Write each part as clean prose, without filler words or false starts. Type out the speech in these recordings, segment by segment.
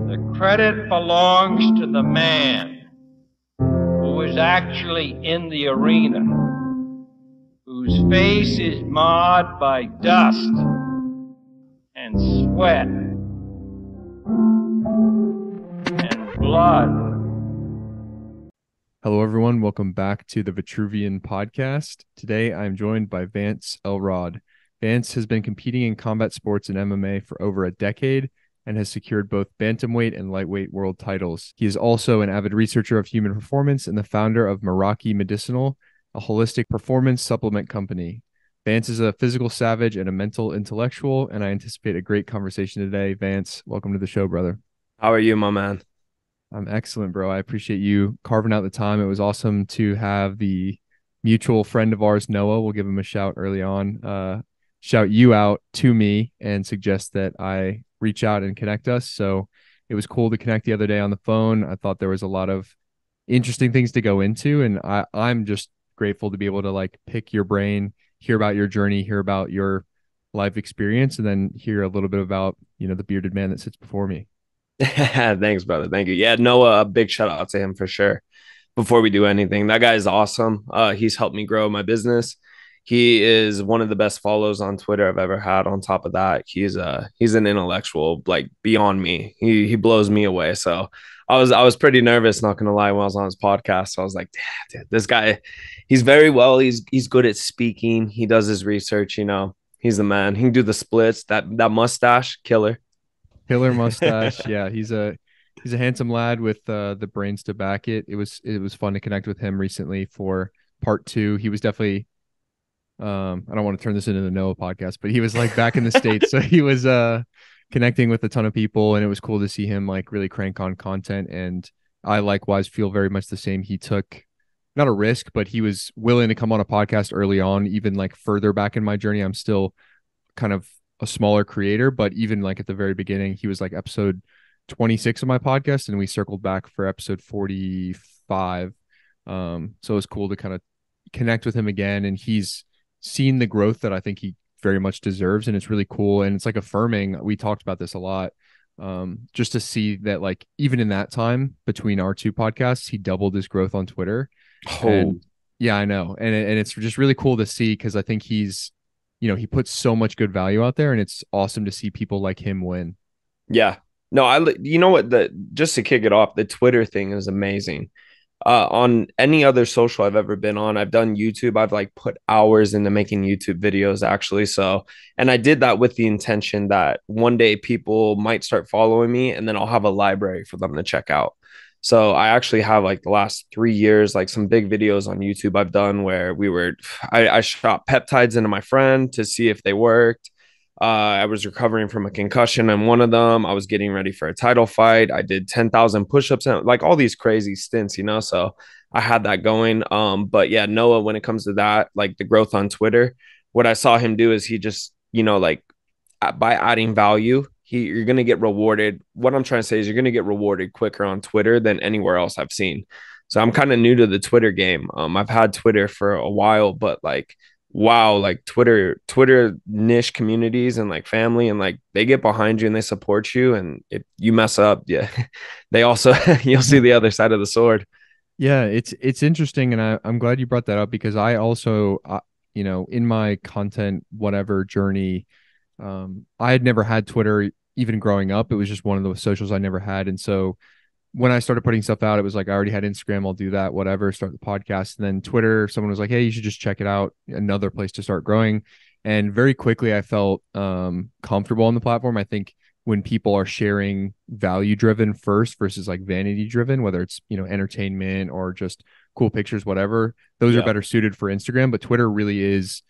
The credit belongs to the man who is actually in the arena, whose face is marred by dust and sweat and blood. Hello, everyone. Welcome back to the Vitruvian podcast. Today, I'm joined by Vance Elrod. Vance has been competing in combat sports and MMA for over a decade and has secured both bantamweight and lightweight world titles. He is also an avid researcher of human performance and the founder of Meraki Medicinal, a holistic performance supplement company. Vance is a physical savage and a mental intellectual, and I anticipate a great conversation today. Vance, welcome to the show, brother. How are you, my man? I'm excellent, bro. I appreciate you carving out the time. It was awesome to have the mutual friend of ours, Noah. We'll give him a shout early on. Shout you out to me and suggest that I reach out and connect us. So it was cool to connect the other day on the phone. I thought there was a lot of interesting things to go into, and I'm just grateful to be able to like pick your brain, hear about your journey, hear about your life experience, and then hear a little bit about, the bearded man that sits before me. Thanks, brother. Thank you. Yeah, Noah, a big shout out to him for sure. Before we do anything, that guy is awesome. He's helped me grow my business. He is one of the best follows on Twitter I've ever had. On top of that, he's an intellectual like beyond me. He blows me away. So I was pretty nervous, not gonna lie, when I was on his podcast. So I was like, damn, dude, this guy, he's very well. He's good at speaking. He does his research. He's the man. He can do the splits. That mustache, killer. Killer mustache. Yeah, he's a handsome lad with the brains to back it. It was fun to connect with him recently for part two. He was definitely I don't want to turn this into the Noah podcast, but he was like back in the States. So he was connecting with a ton of people, and it was cool to see him like really crank on content. And I likewise feel very much the same. He took not a risk, but he was willing to come on a podcast early on, even like further back in my journey. I'm still kind of a smaller creator, but even like at the very beginning, he was like episode 26 of my podcast, and we circled back for episode 45. So it was cool to kind of connect with him again, and he's seen the growth that I think he very much deserves, and it's really cool, and it's like affirming. We talked about this a lot, just to see that like even in that time between our two podcasts, he doubled his growth on Twitter. Oh, And yeah, I know, and it's just really cool to see because I think he puts so much good value out there, and it's awesome to see people like him win. yeah. No, you know what, just to kick it off, the Twitter thing is amazing. On any other social I've ever been on, I've done YouTube. I've like put hours into making YouTube videos actually. So, and I did that with the intention that one day people might start following me and then I'll have a library for them to check out. So I actually have like the last 3 years, like some big videos on YouTube I've done where I shot peptides into my friend to see if they worked. I was recovering from a concussion in one of them. I was getting ready for a title fight. I did 10,000 push-ups and like all these crazy stints. So I had that going. But yeah, Noah, when it comes to that, like the growth on Twitter, what I saw him do is he just, like by adding value, you're going to get rewarded. What I'm trying to say is you're going to get rewarded quicker on Twitter than anywhere else I've seen. So I'm kind of new to the Twitter game. I've had Twitter for a while, but like, wow, like Twitter niche communities and like family, and like they get behind you and they support you, and if you mess up, yeah, they also you'll see the other side of the sword. Yeah, it's interesting, and I'm glad you brought that up because I also, in my content whatever journey, I had never had Twitter even growing up. It was just one of those socials I never had, and so when I started putting stuff out, it was like I already had Instagram. I'll do that, whatever. Start the podcast, and then Twitter. Someone was like, "Hey, you should just check it out." Another place to start growing, and very quickly I felt comfortable on the platform. I think when people are sharing value driven first versus like vanity driven, whether it's entertainment or just cool pictures, whatever, those are Yeah, better suited for Instagram. But Twitter really is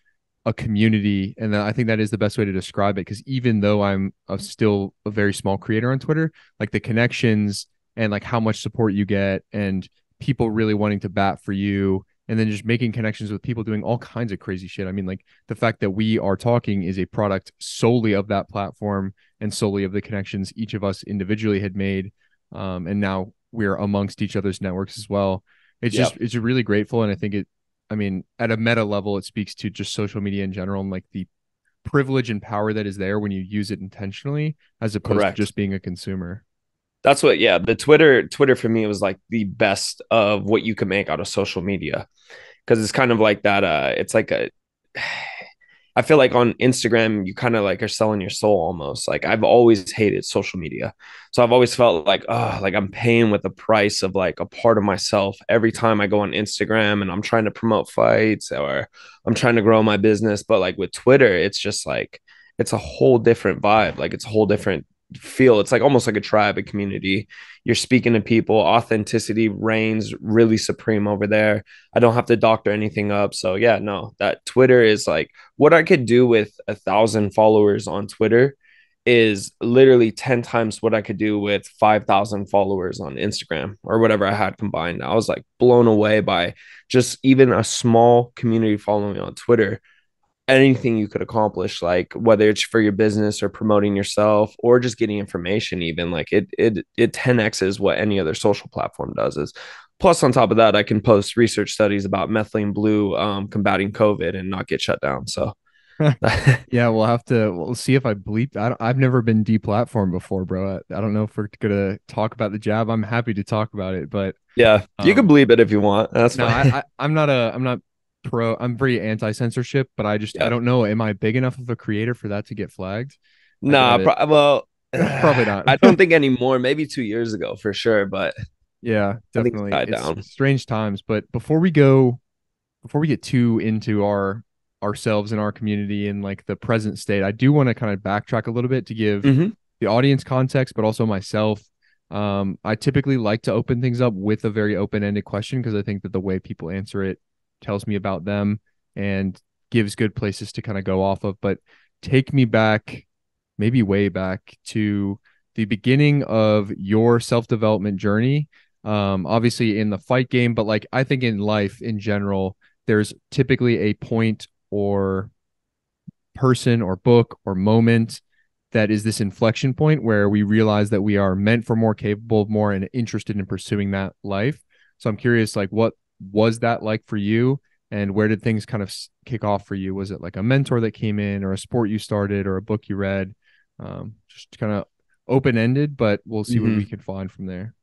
a community, and I think that is the best way to describe it. Because even though still a very small creator on Twitter, like the connections and like how much support you get and people really wanting to bat for you and then just making connections with people doing all kinds of crazy shit. I mean, like the fact that we are talking is a product solely of that platform and solely of the connections each of us individually had made. And now we're amongst each other's networks as well. yeah, It's really grateful. And I think I mean, at a meta level, it speaks to just social media in general and like the privilege and power that is there when you use it intentionally, as opposed to correct. just being a consumer. That's what, yeah, the Twitter for me was like the best of what you could make out of social media. Because it's kind of like that, it's like a I feel like on Instagram, you kind of like are selling your soul almost. Like I've always hated social media. So I've always felt like, oh, like I'm paying with the price of like a part of myself every time I go on Instagram and I'm trying to promote fights or I'm trying to grow my business. But like with Twitter, it's just like, it's a whole different vibe. Like it's a whole different feel. It's like almost like a tribe, a community. You're speaking to people. Authenticity reigns really supreme over there. I don't have to doctor anything up. So yeah, no, that Twitter is like what I could do with 1,000 followers on Twitter is literally 10 times what I could do with 5,000 followers on Instagram or whatever I had combined. I was like blown away by just even a small community following on Twitter. Anything you could accomplish, like whether it's for your business or promoting yourself or just getting information, even like it 10x is what any other social platform does. Is plus on top of that, I can post research studies about methylene blue combating COVID and not get shut down. So Yeah, we'll see if I bleep. I've never been deplatformed before, bro. I don't know if we're gonna talk about the jab. I'm happy to talk about it, but yeah, you can believe it if you want. That's no, fine. I'm not pro. I'm very anti-censorship, but I Yeah. don't know. Am I big enough of a creator for that to get flagged? I Nah, doubt it. well, Probably not. I don't think anymore. Maybe 2 years ago for sure, but Yeah, I think it's definitely. died It's down. strange times, but before we get too into ourselves and our community and like the present state, I do want to kind of backtrack a little bit to give Hmm. the audience context, but also myself. I typically like to open things up with a very open-ended question because I think that the way people answer it tells me about them and gives good places to kind of go off of. But take me back, maybe way back to the beginning of your self-development journey. Obviously in the fight game, but like I think in life in general, there's typically a point or person or book or moment that is this inflection point where we realize that we are meant for more, capable of more, and interested in pursuing that life. So I'm curious, like, what was that like for you? And where did things kind of kick off for you? Was it like a mentor that came in, or a sport you started, or a book you read? Just kind of open ended, but we'll see what we Hmm. can find from there.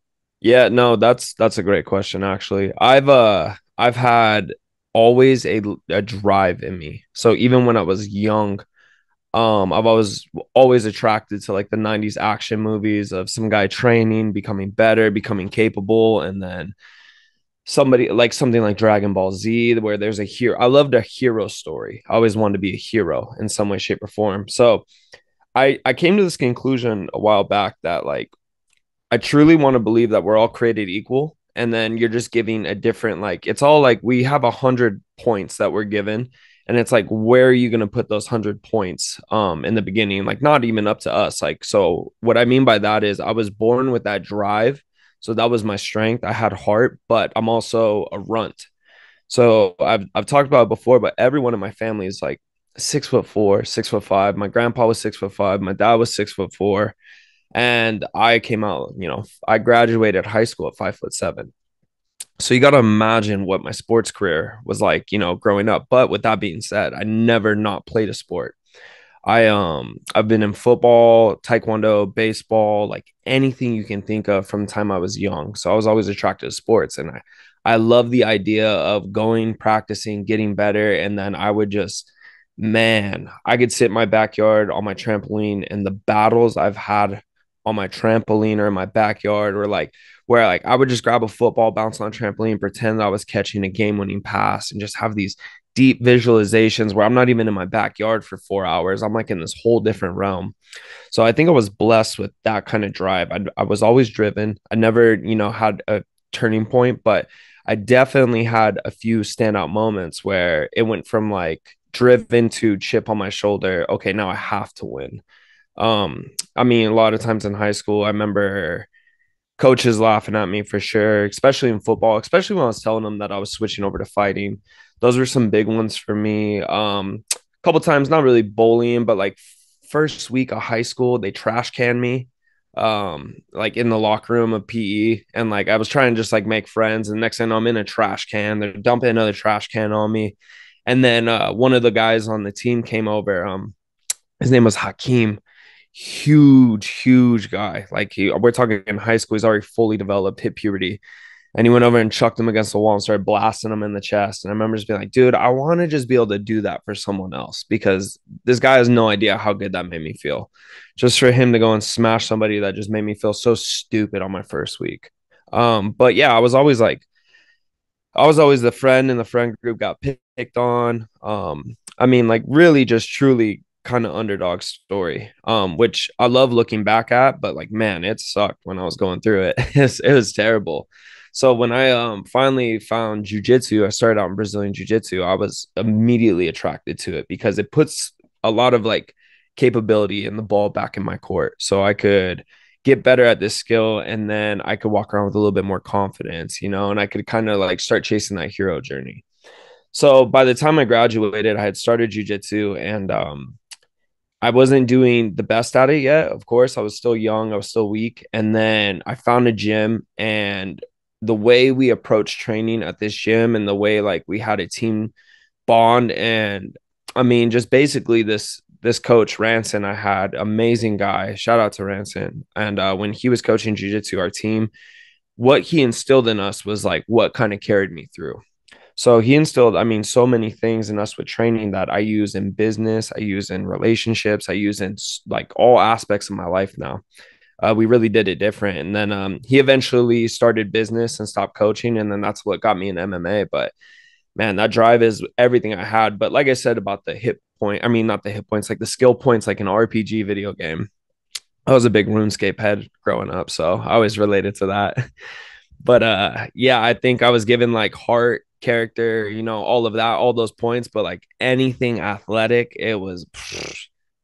Yeah, no, that's a great question actually. I've had always a drive in me. So even when I was young, I've always attracted to like the 90s action movies of some guy training, becoming better, becoming capable, and then somebody like something like Dragon Ball Z where there's a hero. I loved a hero story. I always wanted to be a hero in some way, shape, or form. So I came to this conclusion a while back that like I truly want to believe that we're all created equal. And then you're just giving a different, like, it's all like we have 100 points that we're given. And it's like, where are you going to put those 100 points in the beginning? Like, not even up to us. Like, so what I mean by that is I was born with that drive. So that was my strength. I had heart, but I'm also a runt. So I've talked about it before, but everyone in my family is like 6'4", 6'5". My grandpa was 6'5". My dad was 6'4". And I came out, I graduated high school at 5'7". So you got to imagine what my sports career was like, growing up. But with that being said, I never not played a sport. I've been in football, taekwondo, baseball, like anything you can think of from the time I was young. So I was always attracted to sports, and I love the idea of going, practicing, getting better, and then I would just, man, I could sit in my backyard on my trampoline, and the battles I've had on my trampoline or in my backyard or like where like I would just grab a football, bounce on a trampoline, pretend I was catching a game-winning pass, and just have these deep visualizations where I'm not even in my backyard for 4 hours. I'm like in this whole different realm. So I think I was blessed with that kind of drive. I was always driven. I never, had a turning point, but I definitely had a few standout moments where it went from like driven to chip on my shoulder. Okay, now I have to win. I mean, a lot of times in high school, I remember coaches laughing at me for sure, especially in football, especially when I was telling them that I was switching over to fighting. Those were some big ones for me. A couple times, not really bullying, but like first week of high school, they trash canned me like in the locker room of PE, and like I was trying to just like make friends, and next thing I'm in a trash can, they're dumping another trash can on me. And then one of the guys on the team came over. His name was Hakeem. huge guy. Like we're talking in high school, he's already fully developed, hit puberty. And he went over and chucked him against the wall and started blasting him in the chest. And I remember just being like, dude, I want to just be able to do that for someone else, because this guy has no idea how good that made me feel. Just for him to go and smash somebody, that just made me feel so stupid on my first week. But yeah, I was always the friend in the friend group, got picked on. I mean, like really just truly kind of underdog story, which I love looking back at, but like, man, it sucked when I was going through it. It was terrible. So when I finally found jujitsu, I started out in Brazilian jiu-jitsu. I was immediately attracted to it because it puts a lot of like capability in the ball back in my court. So I could get better at this skill, and then I could walk around with a little bit more confidence, you know, and I could kind of like start chasing that hero journey. So by the time I graduated, I had started jujitsu, and I wasn't doing the best at it yet. Of course, I was still young, I was still weak. And then I found a gym, and the way we approached training at this gym and the way like we had a team bond, and I mean, just basically this coach Ranson, I had amazing guy. Shout out to Ranson. And when he was coaching jiu-jitsu, our team, what he instilled in us was like what kind of carried me through. So he instilled, I mean, so many things in us with training that I use in business, I use in relationships, I use in like all aspects of my life now. We really did it different. And then he eventually started business and stopped coaching. And then that's what got me in MMA. But man, that drive is everything I had. But like I said about the hit point, I mean, not the hit points, like the skill points, like an RPG video game. I was a big RuneScape head growing up, so I always related to that. But yeah, I think I was given like heart, character, you know, all of that, all those points, but like anything athletic, it was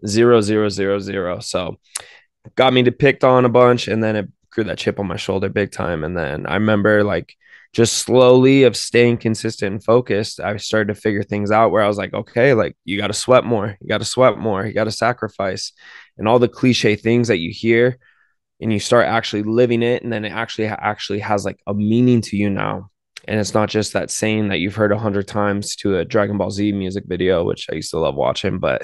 0 0 0 0. So got me to picked on a bunch, and then it grew that chip on my shoulder big time. And then I remember like just slowly of staying consistent and focused, I started to figure things out where I was like, okay, like you got to sweat more, you got to sweat more, you got to sacrifice, and all the cliche things that you hear, and you start actually living it, and then it actually has like a meaning to you now. And it's not just that saying that you've heard 100 times to a Dragon Ball Z music video, which I used to love watching. But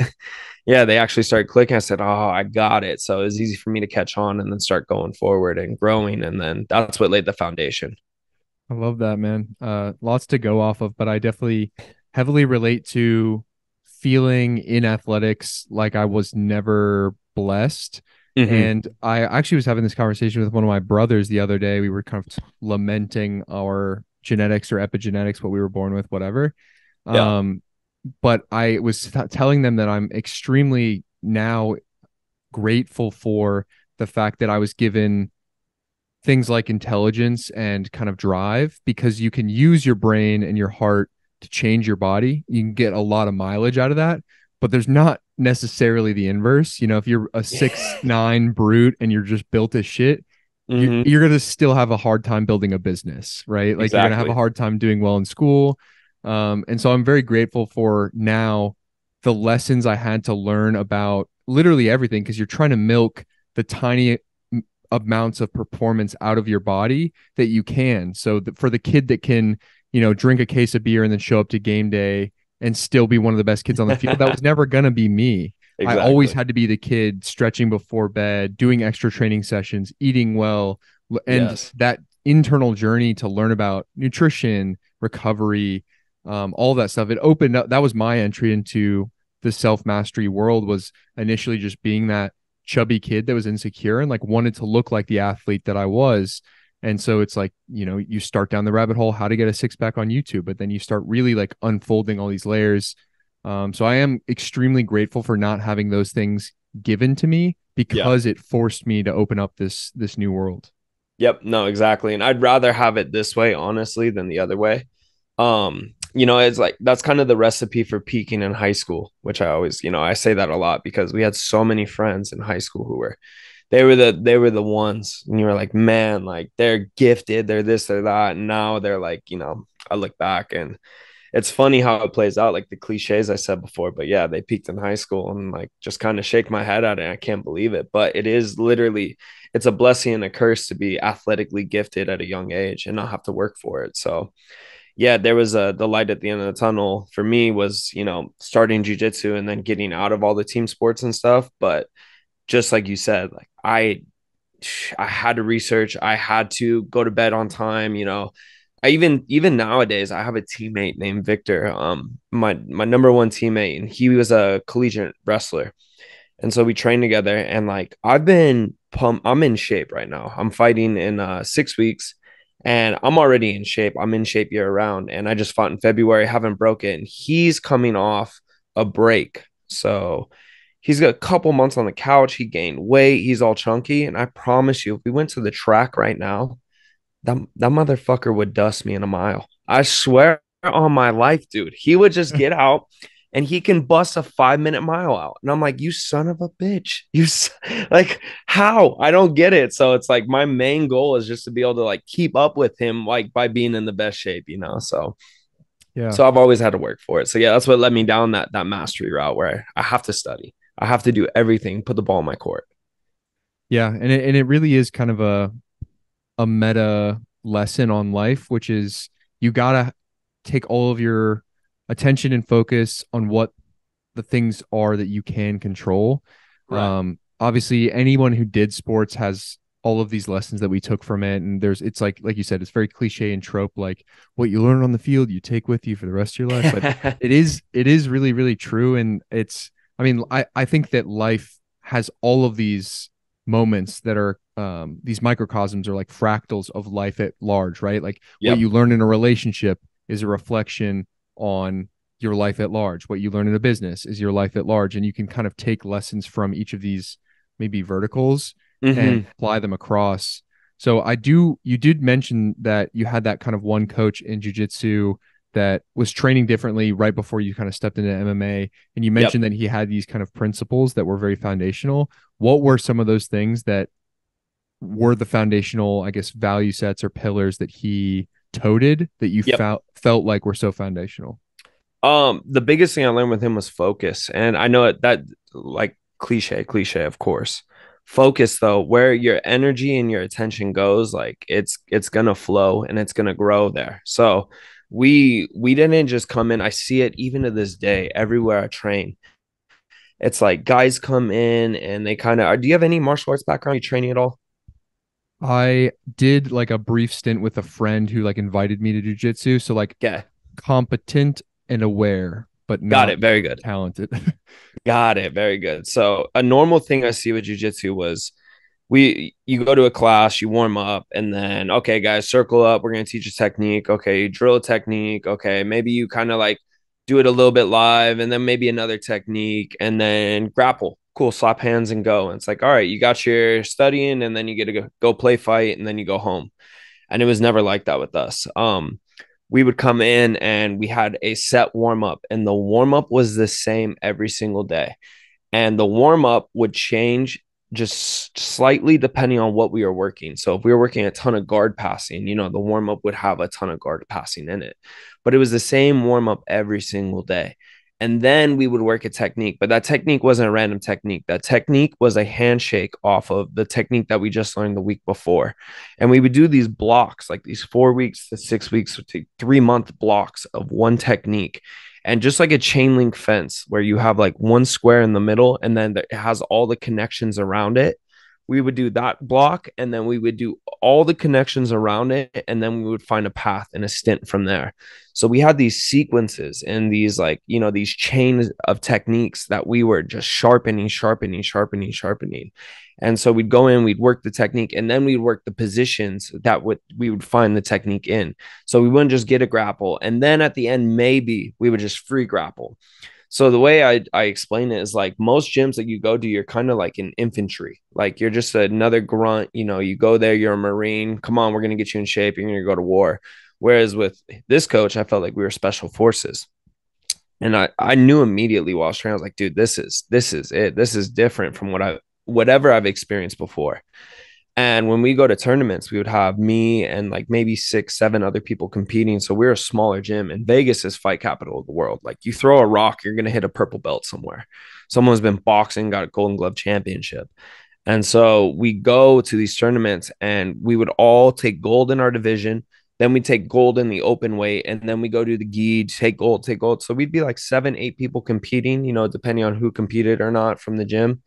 yeah, they actually started clicking. I said, oh, I got it. So it was easy for me to catch on and then start going forward and growing. And then that's what laid the foundation. I love that, man. Lots to go off of, but I definitely heavily relate to feeling in athletics like I was never blessed. Mm-hmm. And I actually was having this conversation with one of my brothers the other day. We were kind of lamenting our genetics or epigenetics, what we were born with, whatever. Yeah. But I was telling them that I'm extremely now grateful for the fact that I was given things like intelligence and kind of drive, because you can use your brain and your heart to change your body. You can get a lot of mileage out of that, but there's not necessarily the inverse. You know, if you're a 6'9" brute and you're just built as shit, you're going to still have a hard time building a business, right? Like exactly. You're going to have a hard time doing well in school. And so I'm very grateful for now the lessons I had to learn about literally everything, because you're trying to milk the tiny amounts of performance out of your body that you can. So for the kid that can, you know, drink a case of beer and then show up to game day and still be one of the best kids on the field, that was never going to be me. Exactly. I always had to be the kid stretching before bed, doing extra training sessions, eating well, and that internal journey to learn about nutrition, recovery, all that stuff. It opened up. That was my entry into the self-mastery world, was initially just being that chubby kid that was insecure and like wanted to look like the athlete that I was. And so it's like, you know, you start down the rabbit hole, how to get a six-pack on YouTube, but then you start really like unfolding all these layers. So I am extremely grateful for not having those things given to me, because it forced me to open up this new world. Yep. No, exactly. And I'd rather have it this way, honestly, than the other way. You know, it's like that's kind of the recipe for peaking in high school, which I always, you know, I say that a lot because we had so many friends in high school who were they were the ones, and you were like, man, like they're gifted, they're this, they're that. And now they're like, you know, I look back and it's funny how it plays out, like the cliches I said before. But yeah, they peaked in high school, and like just kind of shake my head at it. I can't believe it. But it is literally, it's a blessing and a curse to be athletically gifted at a young age and not have to work for it. So yeah, there was the light at the end of the tunnel for me was, you know, starting jujitsu and then getting out of all the team sports and stuff. But just like you said, like I had to research, I had to go to bed on time, you know. I even nowadays I have a teammate named Victor, my number one teammate, and he was a collegiate wrestler. And so we train together, and like I've been pumped. I'm in shape right now. I'm fighting in 6 weeks, and I'm already in shape. I'm in shape year round. And I just fought in February, haven't broken. He's coming off a break. So he's got a couple months on the couch. He gained weight. He's all chunky. And I promise you, if we went to the track right now, that motherfucker would dust me in a mile. I swear on my life, dude. He would just get out and he can bust a 5 minute mile out. And I'm like, you son of a bitch. Like, how? I don't get it. So it's like my main goal is just to be able to like keep up with him, like by being in the best shape, you know? So, Yeah. so I've always had to work for it. So yeah, that's what led me down that mastery route where I have to study. I have to do everything, put the ball in my court. Yeah. And it really is kind of a meta lesson on life, which is you gotta take all of your attention and focus on what the things are that you can control. Right. Obviously, anyone who did sports has all of these lessons that we took from it, and it's like you said, it's very cliche and trope, like what you learn on the field you take with you for the rest of your life. But it is really really true, and it's, I mean, I think that life has all of these moments that are these microcosms, or like fractals of life at large, right? Like Yep. what you learn in a relationship is a reflection on your life at large. What you learn in a business is your life at large. And you can kind of take lessons from each of these maybe verticals and apply them across. So you did mention that you had that kind of one coach in jiu-jitsu that was training differently right before you kind of stepped into MMA. And you mentioned that he had these kind of principles that were very foundational. What were some of those things that were the foundational, I guess, value sets or pillars that he toted that you felt like were so foundational? The biggest thing I learned with him was focus. And I know that like cliche, of course. Focus though, where your energy and your attention goes, like it's gonna flow and it's gonna grow there. So we didn't just come in. I see it even to this day, everywhere I train. It's like guys come in and they kind of, do you have any martial arts background? You training at all? I did like a brief stint with a friend who like invited me to jujitsu. So like Yeah. competent and aware, but Got not it. Very good. talented. Got it. Very good. So a normal thing I see with jujitsu was you go to a class, you warm up, and then okay, guys, circle up. We're gonna teach a technique. Okay, drill a technique. Okay, maybe you kind of like do it a little bit live, and then maybe another technique, and then grapple. Cool, slap hands and go. And it's like, all right, you got your studying, and then you get to go play fight, and then you go home. And it was never like that with us. We would come in and we had a set warm up, and the warm up was the same every single day. And the warm up would change just slightly depending on what we were working. So if we were working a ton of guard passing, you know, the warm up would have a ton of guard passing in it, but it was the same warm up every single day. And then we would work a technique, but that technique wasn't a random technique. That technique was a handshake off of the technique that we just learned the week before. And we would do these blocks, like these 4 weeks to 6 weeks to 3 month blocks of one technique. And just like a chain link fence where you have like one square in the middle and then it has all the connections around it, we would do that block and then we would do all the connections around it, and then we would find a path and a stint from there. So we had these sequences and these, like, you know, these chains of techniques that we were just sharpening. And so we'd go in, we'd work the technique, and then we'd work the positions that we would find the technique in. So we wouldn't just get a grapple, and then at the end maybe we would just free grapple. So the way I explain it is like most gyms that you go to, you're kind of like an infantry. Like you're just another grunt. You know, you go there, you're a Marine. Come on, we're going to get you in shape. You're going to go to war. Whereas with this coach, I felt like we were special forces. And I knew immediately while I was training, I was like, dude, this is it. This is different from whatever I've experienced before. And when we go to tournaments, we would have me and like maybe 6, 7 other people competing. So we're a smaller gym, and Vegas is fight capital of the world. Like you throw a rock, you're going to hit a purple belt somewhere. Someone's been boxing, got a Golden Glove championship. And so we go to these tournaments and we would all take gold in our division. Then we take gold in the open weight, and then we go to the gi, take gold, So we'd be like 7, 8 people competing, you know, depending on who competed or not from the gym.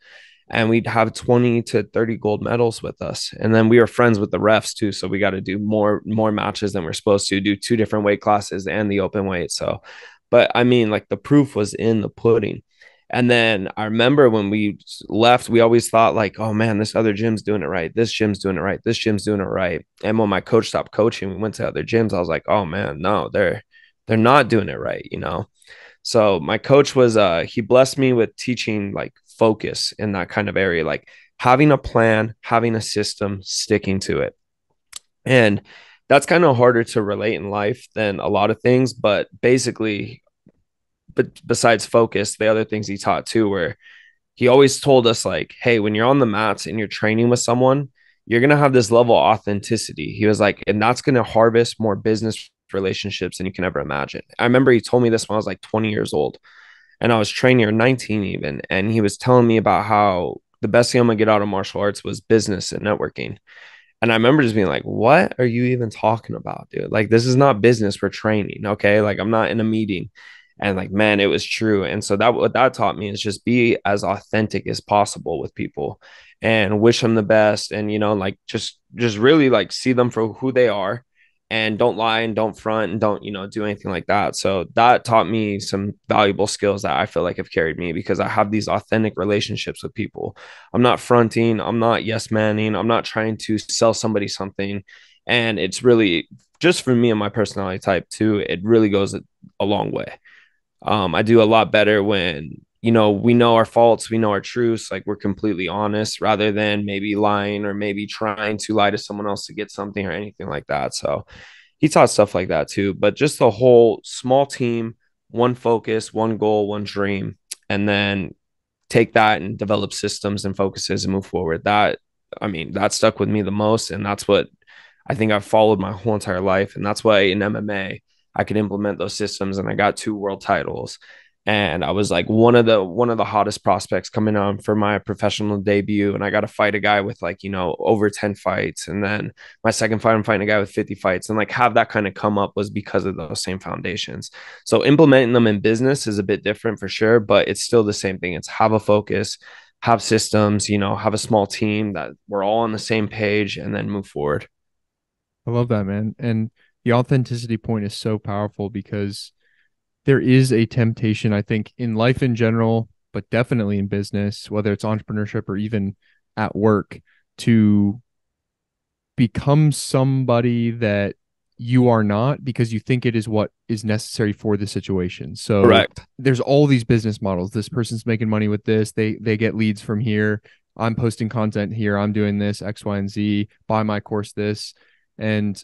and we'd have 20 to 30 gold medals with us. And then we were friends with the refs too. So we got to do more matches than we're supposed to do, 2 different weight classes and the open weight. So, but I mean, like the proof was in the pudding. And then I remember when we left, we always thought like, oh man, this other gym's doing it right. This gym's doing it right. This gym's doing it right. And when my coach stopped coaching, we went to other gyms. I was like, oh man, no, they're not doing it right, you know? So my coach was he blessed me with teaching like focus in that kind of area, like having a plan, having a system, sticking to it. And that's kind of harder to relate in life than a lot of things, but basically, but besides focus, the other things he taught too were he always told us like, hey, when you're on the mats and you're training with someone, you're going to have this level of authenticity. He was like, and that's going to harvest more business relationships than you can ever imagine. I remember he told me this when I was like 20 years old and I was training, or 19 even. And he was telling me about how the best thing I'm going to get out of martial arts was business and networking. And I remember just being like, what are you even talking about, dude? Like, this is not business. We're training. Okay. Like, I'm not in a meeting. And like, man, it was true. And so that what that taught me is just be as authentic as possible with people and wish them the best. And, you know, like just really like see them for who they are and don't lie and don't front and don't, you know, do anything like that. So that taught me some valuable skills that I feel like have carried me because I have these authentic relationships with people. I'm not fronting, I'm not yes manning, I'm not trying to sell somebody something. And it's really just for me and my personality type too, it really goes a long way. I do a lot better when, you know, we know our faults, we know our truths, like we're completely honest rather than maybe lying or maybe trying to lie to someone else to get something or anything like that. So he taught stuff like that too, but just the whole small team, one focus, one goal, one dream, and then take that and develop systems and focuses and move forward. That, I mean, that stuck with me the most. And that's what I think I've followed my whole entire life. And that's why in MMA, I could implement those systems and I got 2 world titles. And I was like one of the hottest prospects coming on for my professional debut. And I got to fight a guy with like, you know, over 10 fights. And then my second fight, I'm fighting a guy with 50 fights. And like have that kind of come up was because of those same foundations. So implementing them in business is a bit different for sure, but it's still the same thing. It's have a focus, have systems, you know, have a small team that we're all on the same page and then move forward. I love that, man. And the authenticity point is so powerful because there is a temptation, I think, in life in general, but definitely in business, whether it's entrepreneurship or even at work, to become somebody that you are not because you think it is what is necessary for the situation. So Correct. there's all these business models. This person's making money with this. They get leads from here. I'm posting content here. I'm doing this, X, Y, and Z. Buy my course, this. And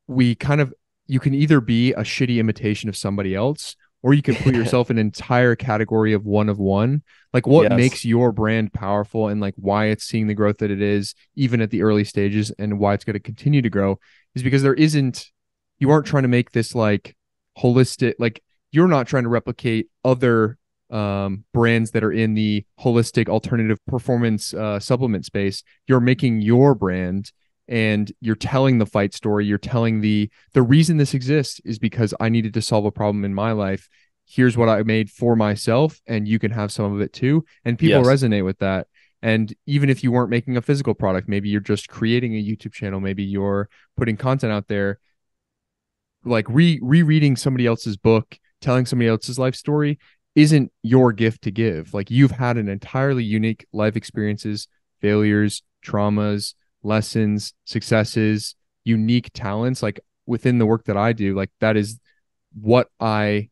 we kind of, you can either be a shitty imitation of somebody else, or you can put yourself in an entire category of one. Like what Yes. makes your brand powerful and like why it's seeing the growth that it is, even at the early stages, and why it's going to continue to grow is because you aren't trying to make this like holistic, like you're not trying to replicate other brands that are in the holistic alternative performance supplement space. You're making your brand and you're telling the fight story. You're telling the reason this exists is because I needed to solve a problem in my life. Here's what I made for myself, and you can have some of it too. And people Yes. resonate with that. And even if you weren't making a physical product, maybe you're just creating a YouTube channel, maybe you're putting content out there, like rereading somebody else's book, telling somebody else's life story isn't your gift to give. Like you've had an entirely unique life experiences, failures, traumas, lessons, successes, unique talents. Like within the work that I do, like that is what I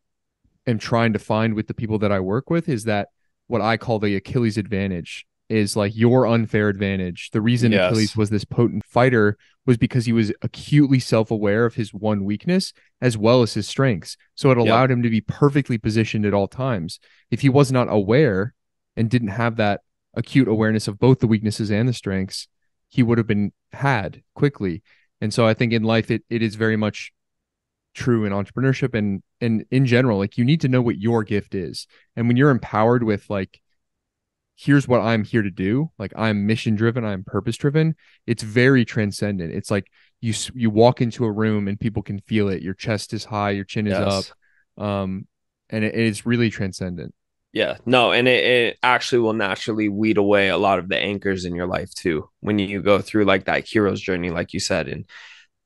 am trying to find with the people that I work with, is that what I call the Achilles advantage is like your unfair advantage. The reason Yes. Achilles was this potent fighter was because he was acutely self-aware of his one weakness as well as his strengths. So it allowed him to be perfectly positioned at all times. If he was not aware and didn't have that acute awareness of both the weaknesses and the strengths, he would have been had quickly. And so I think in life, it is very much true in entrepreneurship and in general. Like you need to know what your gift is. And when you're empowered with like, here's what I'm here to do, like I'm mission driven, I'm purpose driven, it's very transcendent. It's like you walk into a room and people can feel it. Your chest is high, your chin is up. Yes. And it's really transcendent. Yeah, no, and it actually will naturally weed away a lot of the anchors in your life too when you go through like that hero's journey, like you said. And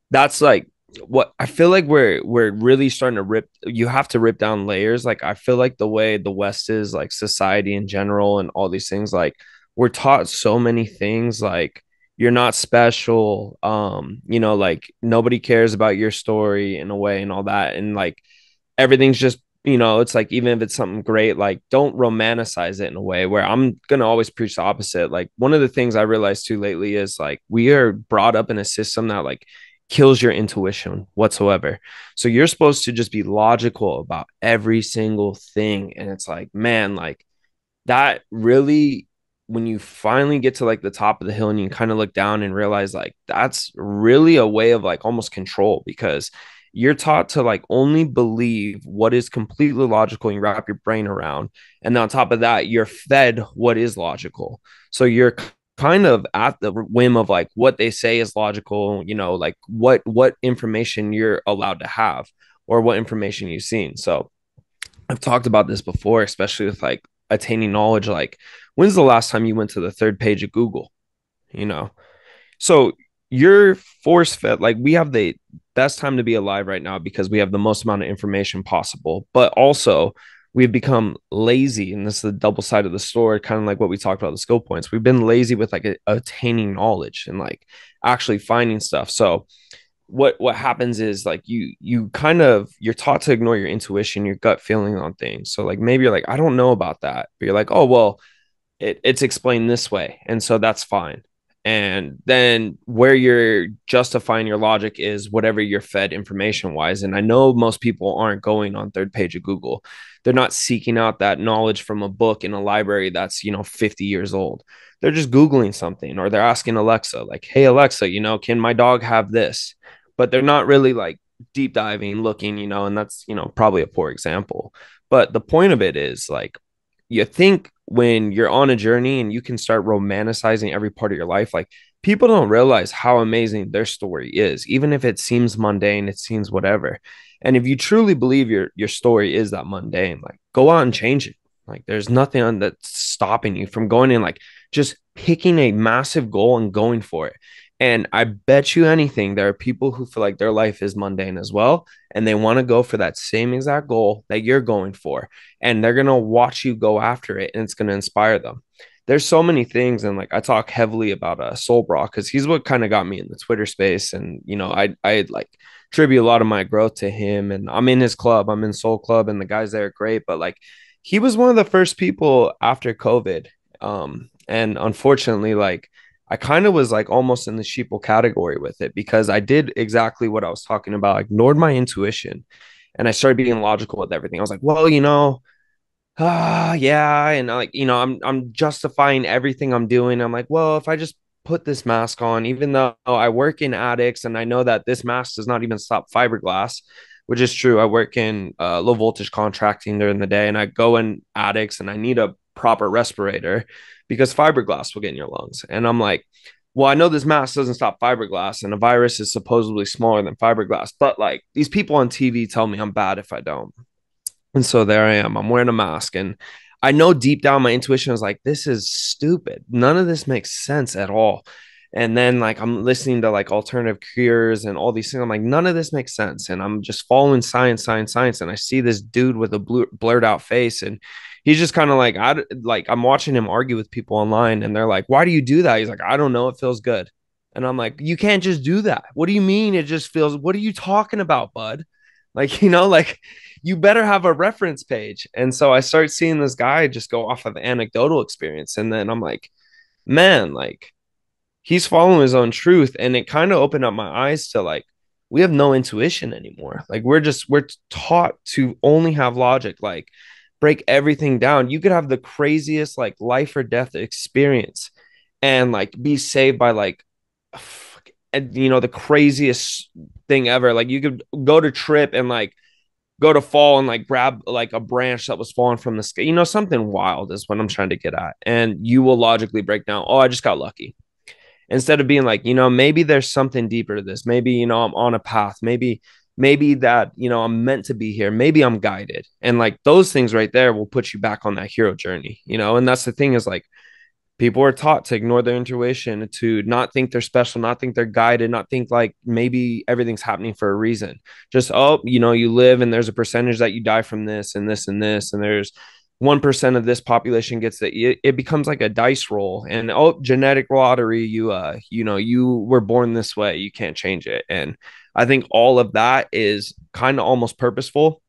that's like what I feel like we're really starting to rip. You have to rip down layers. Like I feel like the way the West is, like society in general and all these things, like we're taught so many things like you're not special, like nobody cares about your story in a way and all that. And like everything's just, it's like even if it's something great, like don't romanticize it in a way where I'm gonna always preach the opposite. Like one of the things I realized too lately is like we are brought up in a system that like kills your intuition whatsoever. So you're supposed to just be logical about every single thing. And it's like, man, like that really, when you finally get to like the top of the hill and you kind of look down and realize like that's really a way of like almost control, because you're taught to like only believe what is completely logical and you wrap your brain around. And on top of that, you're fed what is logical. So you're kind of at the whim of like what they say is logical, like what information you're allowed to have or what information you've seen. So I've talked about this before, especially with like attaining knowledge. Like, when's the last time you went to the third page of Google? You know, so you're force fed. Like, we have the best time to be alive right now because we have the most amount of information possible, but also we've become lazy. And this is the double side of the sword, kind of like what we talked about the skill points. We've been lazy with like attaining knowledge and like actually finding stuff. So, what happens is like you kind of you're taught to ignore your intuition, your gut feeling on things. So like maybe you're like, I don't know about that, but you're like, oh well, it's explained this way, and so that's fine. And then where you're justifying your logic is whatever you're fed information wise. And I know most people aren't going on third page of Google. They're not seeking out that knowledge from a book in a library that's 50 years old. They're just Googling something, or they're asking Alexa, like, hey Alexa, can my dog have this? But they're not really like deep diving, looking, and that's, probably a poor example. But the point of it is like, you think when you're on a journey and you can start romanticizing every part of your life, like people don't realize how amazing their story is, even if it seems mundane, it seems whatever. And if you truly believe your story is that mundane, like go out and change it. Like there's nothing that's stopping you from going in, like just picking a massive goal and going for it. And I bet you anything, there are people who feel like their life is mundane as well, and they want to go for that same exact goal that you're going for, and they're going to watch you go after it, and it's going to inspire them. There's so many things. And like I talk heavily about Soul Bra because he's what kind of got me in the Twitter space. And I like tribute a lot of my growth to him. And I'm in his club, I'm in Soul Club, and the guys there are great. But like he was one of the first people after COVID. And unfortunately, like I kind of was like almost in the sheeple category with it because I did exactly what I was talking about. I ignored my intuition and I started being logical with everything. I was like, well, yeah. And like, I'm justifying everything I'm doing. I'm like, well, if I just put this mask on, even though I work in addicts and I know that this mask does not even stop fiberglass, which is true. I work in low voltage contracting during the day and I go in addicts and I need a proper respirator because fiberglass will get in your lungs. And I'm like, well, I know this mask doesn't stop fiberglass and a virus is supposedly smaller than fiberglass, but like these people on TV tell me I'm bad if I don't. And so there I am. I'm wearing a mask. And I know deep down my intuition was like, this is stupid. None of this makes sense at all. And then like I'm listening to like alternative cures and all these things. I'm like, none of this makes sense. And I'm just following science, science, science. And I see this dude with a blurred out face. And he's just kind of like, I'm watching him argue with people online. And they're like, why do you do that? He's like, I don't know. It feels good. And I'm like, you can't just do that. What do you mean? It just feels, what are you talking about, bud? Like, like you better have a reference page. And so I start seeing this guy just go off of anecdotal experience. And then I'm like, man, like he's following his own truth. And it kind of opened up my eyes to like, we have no intuition anymore. Like we're taught to only have logic, like break everything down. You could have the craziest like life or death experience and like be saved by like, the craziest thing ever. Like you could go to trip and like go to fall and like grab like a branch that was falling from the sky. Something wild is what I'm trying to get at. And you will logically break down, oh, I just got lucky. Instead of being like, maybe there's something deeper to this. Maybe, I'm on a path. Maybe maybe that, you know, I'm meant to be here. Maybe I'm guided. And like those things right there will put you back on that hero journey, you know? And that's the thing is like, people are taught to ignore their intuition, to not think they're special, not think they're guided, not think like maybe everything's happening for a reason. Just, oh, you know, you live and there's a percentage that you die from this and this and this. And there's 1% of this population gets it. It becomes like a dice roll, and oh, genetic lottery. You know, you were born this way. You can't change it. And I think all of that is kind of almost purposeful